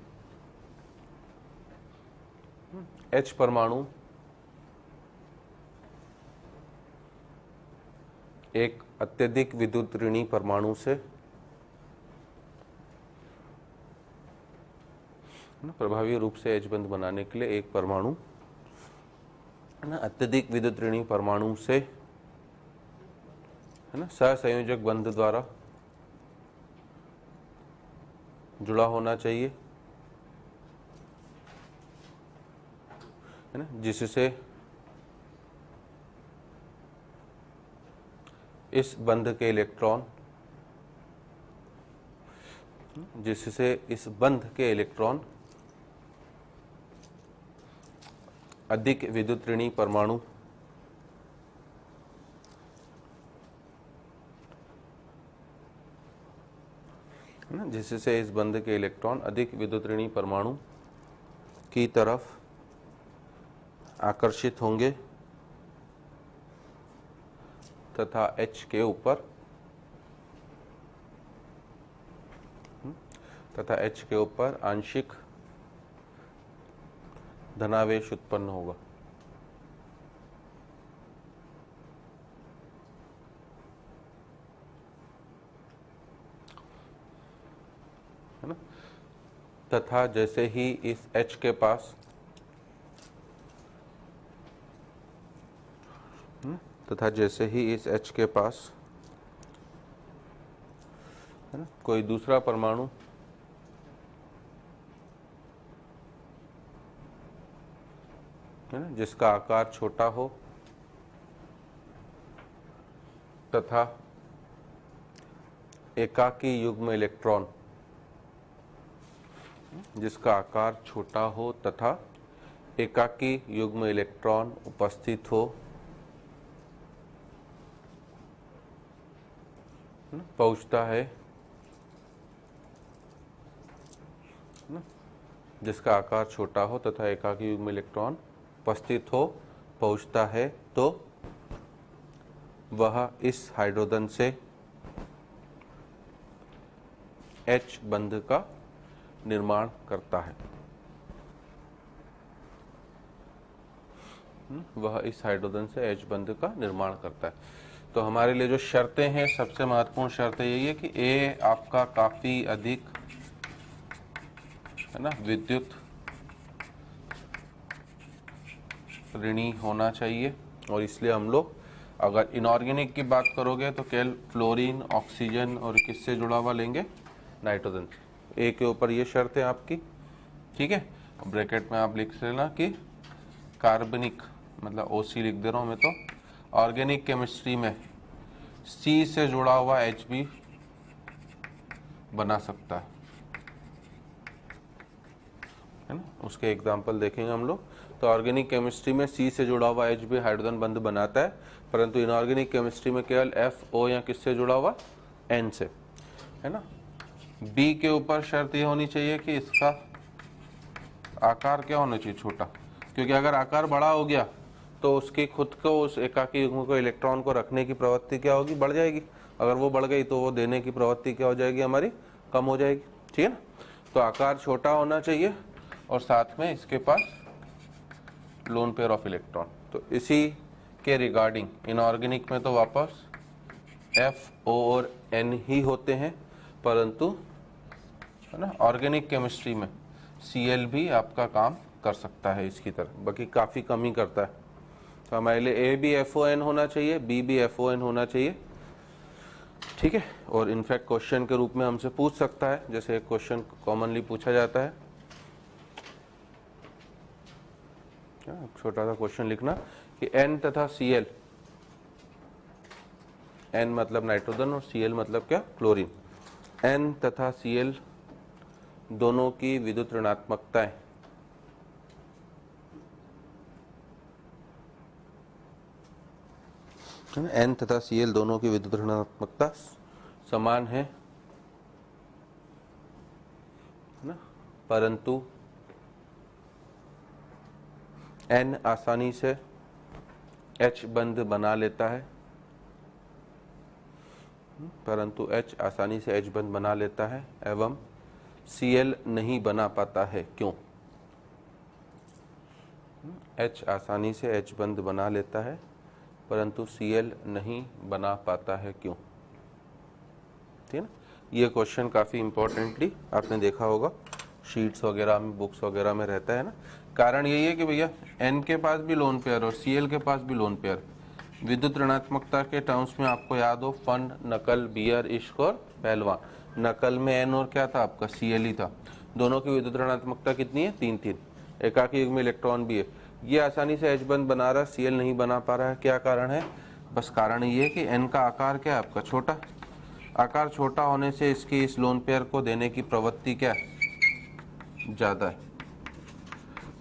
H परमाणु एक अत्यधिक विद्युत ऋणी परमाणु से, प्रभावी रूप से H बंध बनाने के लिए एक परमाणु है ना अत्यधिक विद्युत ऋणी परमाणु से, है ना, सहसंयोजक बंध द्वारा जुड़ा होना चाहिए, है ना, जिससे इस बंध के इलेक्ट्रॉन, जिससे इस बंध के इलेक्ट्रॉन अधिक विद्युत ऋणी परमाणु है ना, जिससे इस बंध के इलेक्ट्रॉन अधिक विद्युत ऋणी परमाणु की तरफ आकर्षित होंगे तथा H के ऊपर आंशिक धनावेश उत्पन्न होगा, है ना। तथा जैसे ही इस H के पास है ना कोई दूसरा परमाणु है ना जिसका आकार छोटा हो तथा एकाकी युग्म इलेक्ट्रॉन, जिसका आकार छोटा हो तथा एकाकी युग्म इलेक्ट्रॉन उपस्थित हो, पहुंचता है, जिसका आकार छोटा हो तथा एकाकी युग्म इलेक्ट्रॉन उपस्थित हो, पहुंचता है, तो वह इस हाइड्रोजन से H बंध का निर्माण करता है। वह इस हाइड्रोजन से H बंध का निर्माण करता है। तो हमारे लिए जो शर्तें हैं, सबसे महत्वपूर्ण शर्त यही है कि A आपका काफी अधिक है ना विद्युत ऋणी होना चाहिए, और इसलिए हम लोग अगर इनऑर्गेनिक की बात करोगे तो केवल फ्लोरीन, ऑक्सीजन और किससे जुड़ा हुआ लेंगे, नाइट्रोजन। ए के ऊपर ये शर्त है आपकी, ठीक है। ब्रैकेट में आप लिख लेना कि कार्बनिक, मतलब OC लिख दे रहा हूं मैं, तो ऑर्गेनिक केमिस्ट्री में C से जुड़ा हुआ H भी बना सकता है ना। उसके एग्जाम्पल देखेंगे हम लोग। तो ऑर्गेनिक केमिस्ट्री में C से जुड़ा हुआ H भी हाइड्रोजन बंध बनाता है, परंतु इनऑर्गेनिक केमिस्ट्री में केवल FO या किससे जुड़ा हुआ, N से, है ना। B के ऊपर शर्त ये होनी चाहिए कि इसका आकार क्या होना चाहिए, छोटा, क्योंकि अगर आकार बड़ा हो गया तो उसकी खुद को, उस एकाकी युग्म को, इलेक्ट्रॉन को रखने की प्रवृत्ति क्या होगी, बढ़ जाएगी। अगर वो बढ़ गई तो वो देने की प्रवृत्ति क्या हो जाएगी हमारी, कम हो जाएगी, ठीक है ना। तो आकार छोटा होना चाहिए और साथ में इसके पास लोन पेयर ऑफ इलेक्ट्रॉन। तो इसी के रिगार्डिंग इनऑर्गेनिक में तो वापस FO और N ही होते हैं, परंतु है ना ऑर्गेनिक केमिस्ट्री में Cl भी आपका काम कर सकता है इसकी तरह, बाकी काफी कम ही करता है। तो हमारे लिए A भी FON होना चाहिए, B भी FON होना चाहिए, ठीक है। और इनफैक्ट क्वेश्चन के रूप में हमसे पूछ सकता है, जैसे एक क्वेश्चन कॉमनली पूछा जाता है छोटा सा क्वेश्चन लिखना कि N तथा Cl, N मतलब नाइट्रोजन और Cl मतलब क्या, क्लोरीन, N तथा Cl दोनों की विद्युत ऋणात्मकताएं N तथा Cl दोनों की विद्युत ऋणात्मकता समान है ना, परंतु N आसानी से H बंध बना लेता है, परंतु H आसानी से H बंध बना लेता है एवं Cl नहीं बना पाता है, क्यों? H आसानी से H बंध बना लेता है परंतु Cl नहीं बना पाता है, क्यों? ठीक है ना, ये क्वेश्चन काफ़ी इंपॉर्टेंटली आपने देखा होगा शीट्स वगैरह में, बुक्स वगैरह में रहता है ना। कारण यही है कि भैया N के पास भी लोन पेयर और Cl के पास भी लोन पेयर, विद्युत ऋणात्मकता के टर्म्स में आपको याद हो, फन, नकल, बियर, इश्क और पहलवान। नकल में N और क्या था आपका, Cl ही था। दोनों की विद्युत ऋणात्मकता कितनी है, 3-3, एकाकी युग्मी इलेक्ट्रॉन भी है। ये आसानी से H बंध बना रहा है, Cl नहीं बना पा रहा है, क्या कारण है? बस कारण ये है कि N का आकार क्या है आपका, छोटा। आकार छोटा होने से इसकी इस लोन पेयर को देने की प्रवृत्ति क्या है, ज़्यादा है,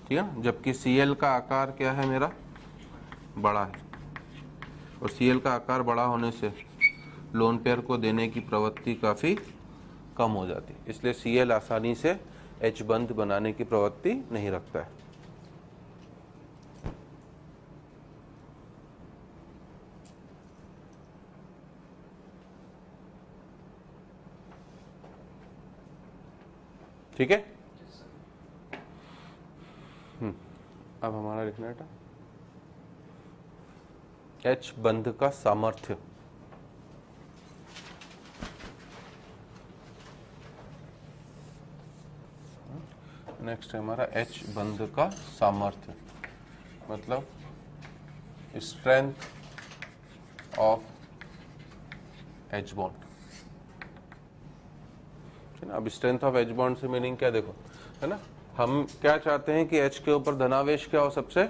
ठीक है ना। जबकि Cl का आकार क्या है मेरा, बड़ा है, और Cl का आकार बड़ा होने से लोन पेयर को देने की प्रवृत्ति काफ़ी कम हो जाती है, इसलिए Cl आसानी से H बंध बनाने की प्रवृत्ति नहीं रखता है। ठीक है, अब हमारा लिखना है H बंध का सामर्थ्य। नेक्स्ट है हमारा H बंध का सामर्थ्य, मतलब स्ट्रेंथ ऑफ H बॉन्ड। अब स्ट्रेंथ ऑफ H बॉन्ड से मीनिंग क्या, देखो है ना, हम क्या चाहते हैं कि H के ऊपर धनावेश क्या हो, सबसे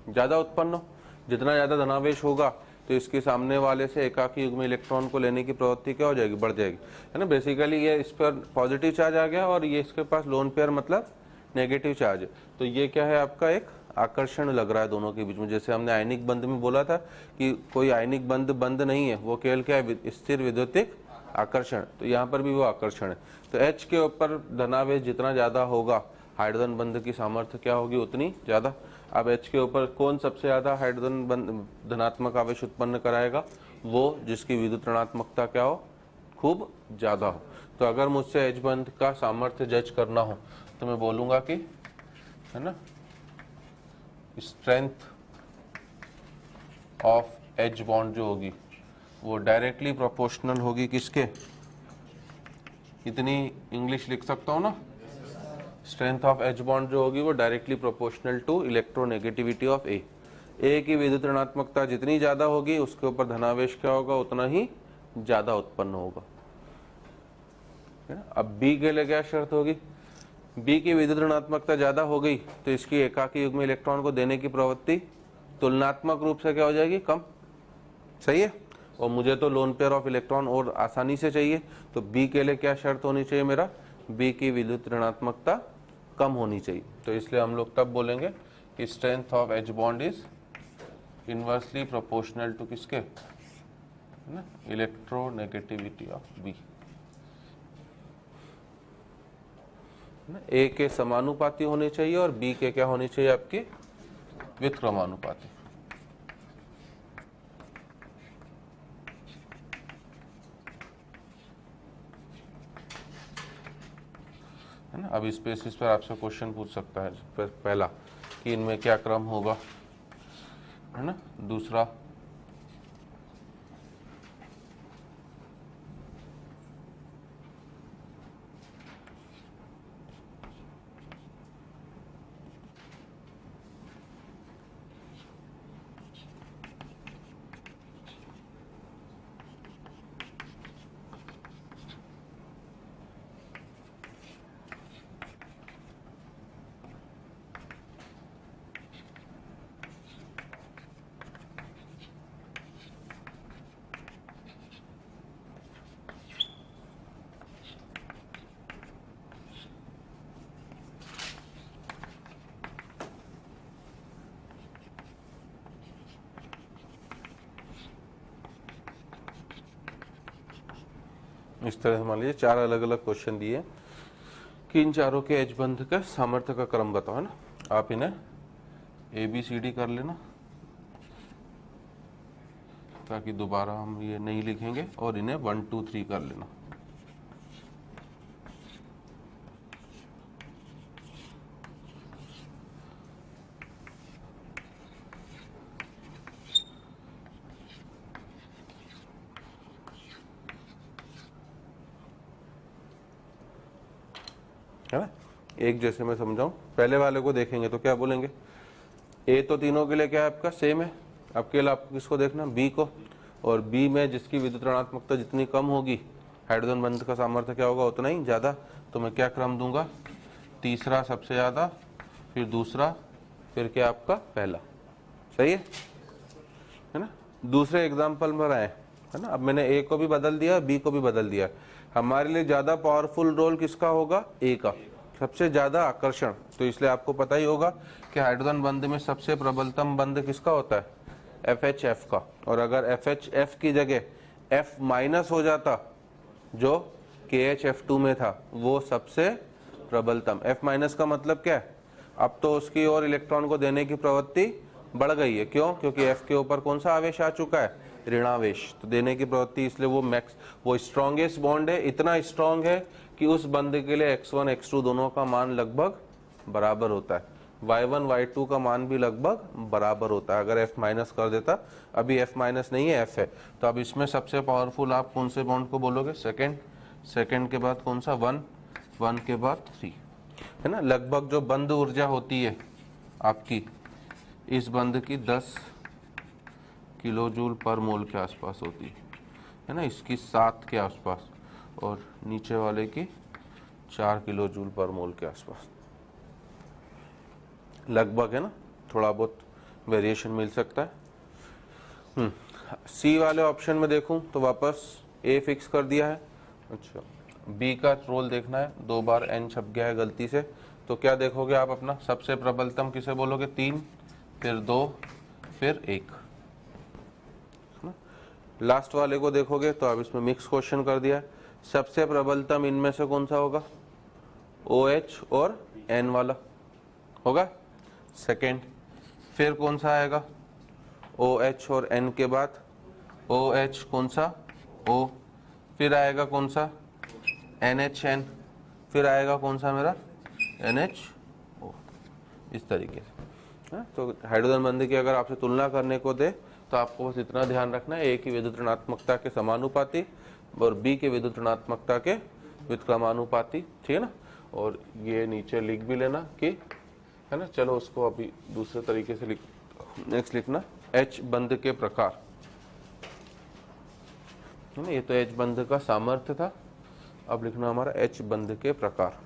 ज़्यादा उत्पन्न हो। जितना ज़्यादा धनावेश होगा तो इसके सामने वाले से एकाकी युग्मी इलेक्ट्रॉन को लेने की प्रवृत्ति क्या हो जाएगी, बढ़ जाएगी, है ना। बेसिकली ये इस पर पॉजिटिव चार्ज आ गया और ये इसके पास लोन पेयर मतलब नेगेटिव चार्ज है, तो ये क्या है आपका एक आकर्षण लग रहा है दोनों के बीच में। जैसे हमने आयनिक बंध में बोला था कि कोई आयनिक बंध नहीं है, वो केवल क्या है, स्थिर विद्युतिक आकर्षण, तो यहाँ पर भी वो आकर्षण है। तो H के ऊपर धनावेश जितना ज़्यादा होगा, हाइड्रोजन बंध की सामर्थ्य क्या होगी, उतनी ज़्यादा। अब H के ऊपर कौन सबसे ज़्यादा हाइड्रोजन बंध धनात्मक आवेश उत्पन्न कराएगा, वो जिसकी विद्युत ऋणात्मकता क्या हो, खूब ज़्यादा हो। तो अगर मुझसे H बंध का सामर्थ्य जज करना हो तो मैं बोलूँगा कि, है ना, स्ट्रेंथ ऑफ H बॉन्ड जो होगी वो डायरेक्टली प्रोपोर्शनल होगी किसके, इतनी इंग्लिश लिख सकता हूँ ना, स्ट्रेंथ ऑफ H बॉन्ड जो होगी वो directly proportional to electronegativity of A। की विद्युत ऋणात्मकता जितनी ज्यादा होगी उसके ऊपर धनावेश क्या होगा, उतना ही ज्यादा उत्पन्न होगा, है ना। अब B के लिए क्या शर्त होगी, B की विद्युत ऋणात्मकता ज्यादा हो गई तो इसकी एकाकी युग्मी इलेक्ट्रॉन को देने की प्रवृत्ति तुलनात्मक रूप से क्या हो जाएगी, कम, सही है। और मुझे तो लोन पेयर ऑफ इलेक्ट्रॉन और आसानी से चाहिए, तो B के लिए क्या शर्त होनी चाहिए मेरा, B की विद्युत ऋणात्मकता कम होनी चाहिए। तो इसलिए हम लोग तब बोलेंगे कि strength of H bond is inversely proportional to किसके, है ना, इलेक्ट्रोनेगेटिविटी ऑफ B। A के समानुपाती होने चाहिए और B के क्या होनी चाहिए आपकी, व्युत्क्रमानुपाती। है ना। अब इस बेसिस पर आपसे क्वेश्चन पूछ सकता है, पहला कि इनमें क्या क्रम होगा, है ना, दूसरा इस तरह से मान लीजिए 4 अलग अलग क्वेश्चन दिए कि इन चारों के एच बंध का सामर्थ्य का क्रम बताओ, है ना। आप इन्हें ABCD कर लेना ताकि दोबारा हम ये नहीं लिखेंगे, और इन्हें 1 2 3 कर लेना। है ना, एक जैसे मैं समझाऊं। पहले वाले को देखेंगे तो क्या बोलेंगे, ए तो तीनों के लिए क्या है आपका सेम है, अब केवल आपको किसको देखना, बी को, और बी में जिसकी विद्युत ऋणात्मकता जितनी कम होगी हाइड्रोजन बंध का सामर्थ्य क्या होगा उतना ही ज्यादा। तो मैं क्या क्रम दूंगा, तीसरा सबसे ज्यादा, फिर दूसरा, फिर क्या आपका पहला। सही है ना। दूसरे एग्जाम्पल में आए, है ना। अब मैंने ए को भी बदल दिया, बी को भी बदल दिया। हमारे लिए ज्यादा पावरफुल रोल किसका होगा, ए का, सबसे ज्यादा आकर्षण। तो इसलिए आपको पता ही होगा कि हाइड्रोजन बंध में सबसे प्रबलतम बंध किसका होता है, FHF का। और अगर FHF की जगह F माइनस हो जाता जो KHF2 में था, वो सबसे प्रबलतम। F माइनस का मतलब क्या है, अब तो उसकी ओर इलेक्ट्रॉन को देने की प्रवृत्ति बढ़ गई है। क्यों, क्योंकि F के ऊपर कौन सा आवेश आ चुका है, ऋणावेश। तो देने की प्रवृत्ति, इसलिए वो स्ट्रॉन्गेस्ट बॉन्ड है, इतना स्ट्रॉन्ग है कि उस बंध के लिए x1 x2 दोनों का मान लगभग बराबर होता है, y1 y2 का मान भी लगभग बराबर होता है। अगर F माइनस कर देता, अभी F माइनस नहीं है, F है। तो अब इसमें सबसे पावरफुल आप कौन से बॉन्ड को बोलोगे, सेकेंड के बाद कौन सा, 1 के बाद 3, है ना। लगभग जो बंध ऊर्जा होती है आपकी इस बंध की 10 किलो जूल पर मोल के आसपास होती है ना, इसकी 7 के आसपास, और नीचे वाले की 4 किलो जूल पर मोल के आसपास लगभग, है ना। थोड़ा बहुत वेरिएशन मिल सकता है। सी वाले ऑप्शन में देखूं तो वापस ए फिक्स कर दिया है। अच्छा, बी का रोल देखना है, 2 बार एन छप गया है गलती से। तो क्या देखोगे आप अपना, सबसे प्रबलतम किसे बोलोगे, 3, फिर 2, फिर 1। लास्ट वाले को देखोगे तो अब इसमें मिक्स क्वेश्चन कर दिया है। सबसे प्रबलतम इनमें से कौन सा होगा, OH और N वाला होगा सेकेंड। फिर कौन सा आएगा, OH और N के बाद OH कौन सा, O। फिर आएगा कौन सा, NHN। फिर आएगा कौन सा मेरा, NHO। इस तरीके से। तो हाइड्रोजन बंध की अगर आपसे तुलना करने को दे तो आपको बस इतना ध्यान रखना है, ए की विद्युत ऋणात्मकता के समानुपाती और बी के विद्युत ऋणात्मकता के व्युत्क्रमानुपाती, ठीक है ना। और ये नीचे लिख भी लेना कि, है ना। चलो उसको अभी दूसरे तरीके से नेक्स्ट लिखना, एच बंध के प्रकार, है ना। ये तो एच बंध का सामर्थ्य था, अब लिखना हमारा एच बंध के प्रकार।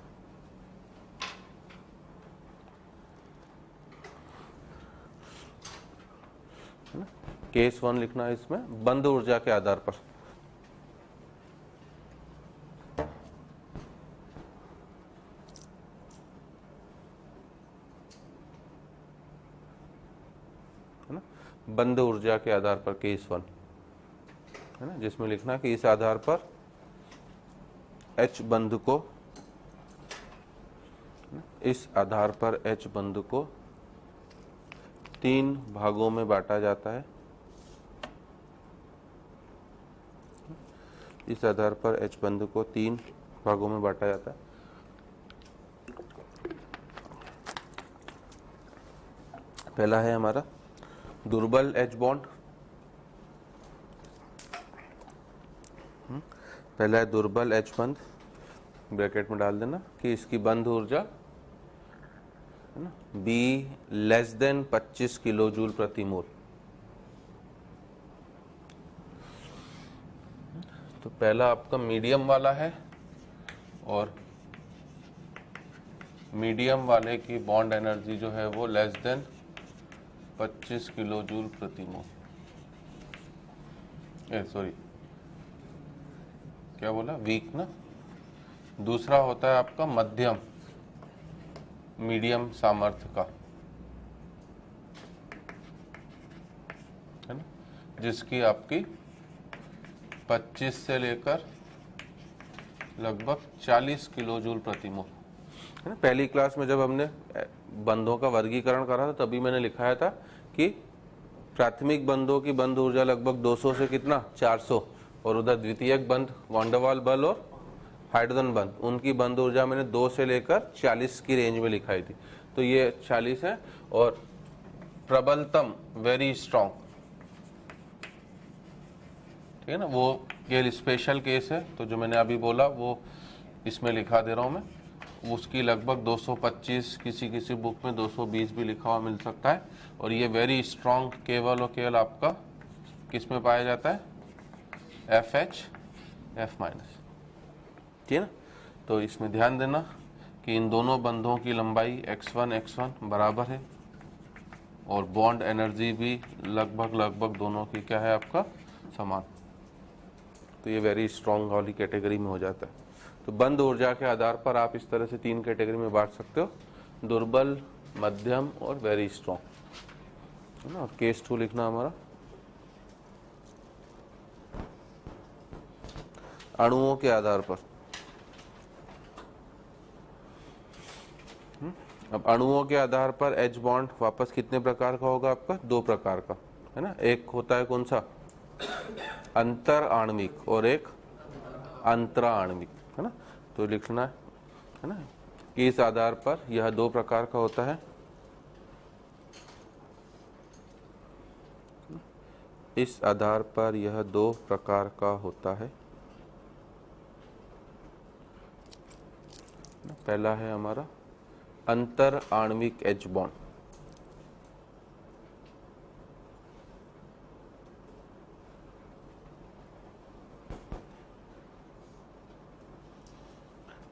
केस 1 लिखना है इसमें, बंध ऊर्जा के आधार पर। है ना, बंध ऊर्जा के आधार पर केस 1, है ना, जिसमें लिखना कि इस आधार पर एच बंध को, इस आधार पर एच बंध को 3 भागों में बांटा जाता है। इस आधार पर एच बंध को 3 भागों में बांटा जाता है। पहला है हमारा दुर्बल एच बॉन्ड, पहला है दुर्बल एच बंध, ब्रैकेट में डाल देना कि इसकी बंध ऊर्जा, है ना, B less than 25 kilo joule प्रति मोल। तो पहला आपका मीडियम वाला है, और मीडियम वाले की बॉन्ड एनर्जी जो है वो लेस देन 25 किलो जूल प्रति मोल, सॉरी क्या बोला, वीक ना। दूसरा होता है आपका मध्यम, मीडियम सामर्थ्य का, है ना, जिसकी आपकी 25 से लेकर लगभग 40 किलो जूल प्रति मोल, है ना। पहली क्लास में जब हमने बंधों का वर्गीकरण करा था तभी मैंने लिखाया था कि प्राथमिक बंधों की बंध ऊर्जा लगभग 200 से कितना 400, और उधर द्वितीयक बंध वान डेर वाल बल और हाइड्रोजन बंध, उनकी बंध ऊर्जा मैंने 2 से लेकर 40 की रेंज में लिखाई थी। तो ये 40 है। और प्रबलतम वेरी स्ट्रॉन्ग, ठीक है ना, वो ये स्पेशल केस है। तो जो मैंने अभी बोला वो इसमें लिखा दे रहा हूं मैं, उसकी लगभग 225, किसी किसी बुक में 220 भी लिखा हुआ मिल सकता है। और ये वेरी स्ट्रॉन्ग केवल और केवल आपका किस में पाया जाता है, FH F-, ठीक है ना। तो इसमें ध्यान देना कि इन दोनों बंधों की लंबाई x1 बराबर है और बॉन्ड एनर्जी भी लगभग दोनों की क्या है आपका समान। तो ये वेरी स्ट्रॉन्ग वाली कैटेगरी में हो जाता है। तो बंध ऊर्जा के आधार पर आप इस तरह से 3 कैटेगरी में बांट सकते हो, दुर्बल, मध्यम और वेरी स्ट्रॉन्ग, है ना। केस 2 लिखना हमारा, अणुओं के आधार पर। अब अणुओं के आधार पर H बॉन्ड वापस कितने प्रकार का होगा आपका, 2 प्रकार का, है ना। एक होता है कौन सा, अंतर आणविक, और एक अंतरा आणविक, है ना। तो लिखना है ना, इस आधार पर यह 2 प्रकार का होता है। इस आधार पर यह 2 प्रकार का होता है। पहला है हमारा अंतर आणविक H बॉन्ड,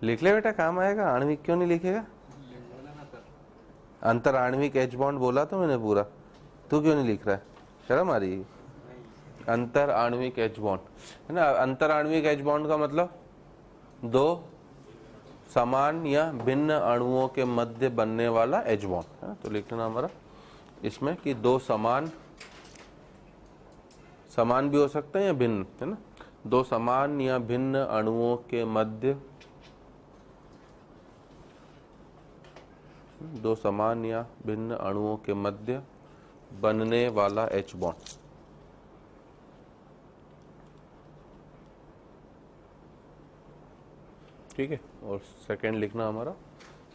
लिख ले बेटा, काम आएगा। आणविक क्यों नहीं लिखेगा, अंतर आणविक H बॉन्ड बोला तो मैंने पूरा, तू क्यों नहीं लिख रहा है, शर्म आ रही है। अंतर आणविक H बॉन्ड, है ना। अंतर आणविक H बॉन्ड का मतलब 2 समान या भिन्न अणुओं के मध्य बनने वाला H बॉन्ड, है ना। तो लिखना हमारा इसमें कि 2 समान भी हो सकते हैं या भिन्न, है ना। 2 समान या भिन्न अणुओं के मध्य, 2 समान या भिन्न अणुओं के मध्य बनने वाला H बॉन्ड, ठीक है। और सेकंड लिखना हमारा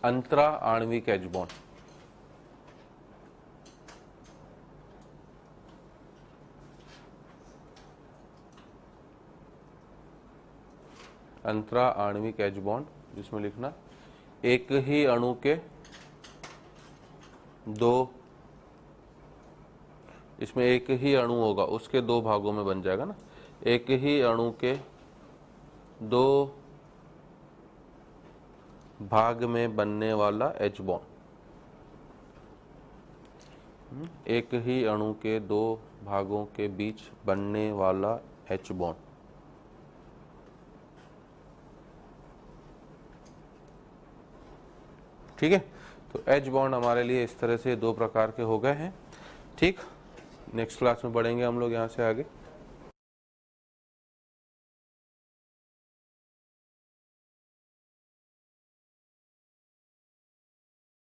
अंतरा आणविक H बॉन्ड, अंतरा आणविक H बॉन्ड, जिसमें लिखना एक ही अणु के 2, इसमें एक ही अणु होगा उसके 2 भागों में बन जाएगा ना, एक ही अणु के 2 भाग में बनने वाला H बॉन्ड, एक ही अणु के 2 भागों के बीच बनने वाला H बॉन्ड, ठीक है। तो H बॉन्ड हमारे लिए इस तरह से 2 प्रकार के हो गए हैं, ठीक। नेक्स्ट क्लास में बढ़ेंगे हम लोग यहाँ से आगे।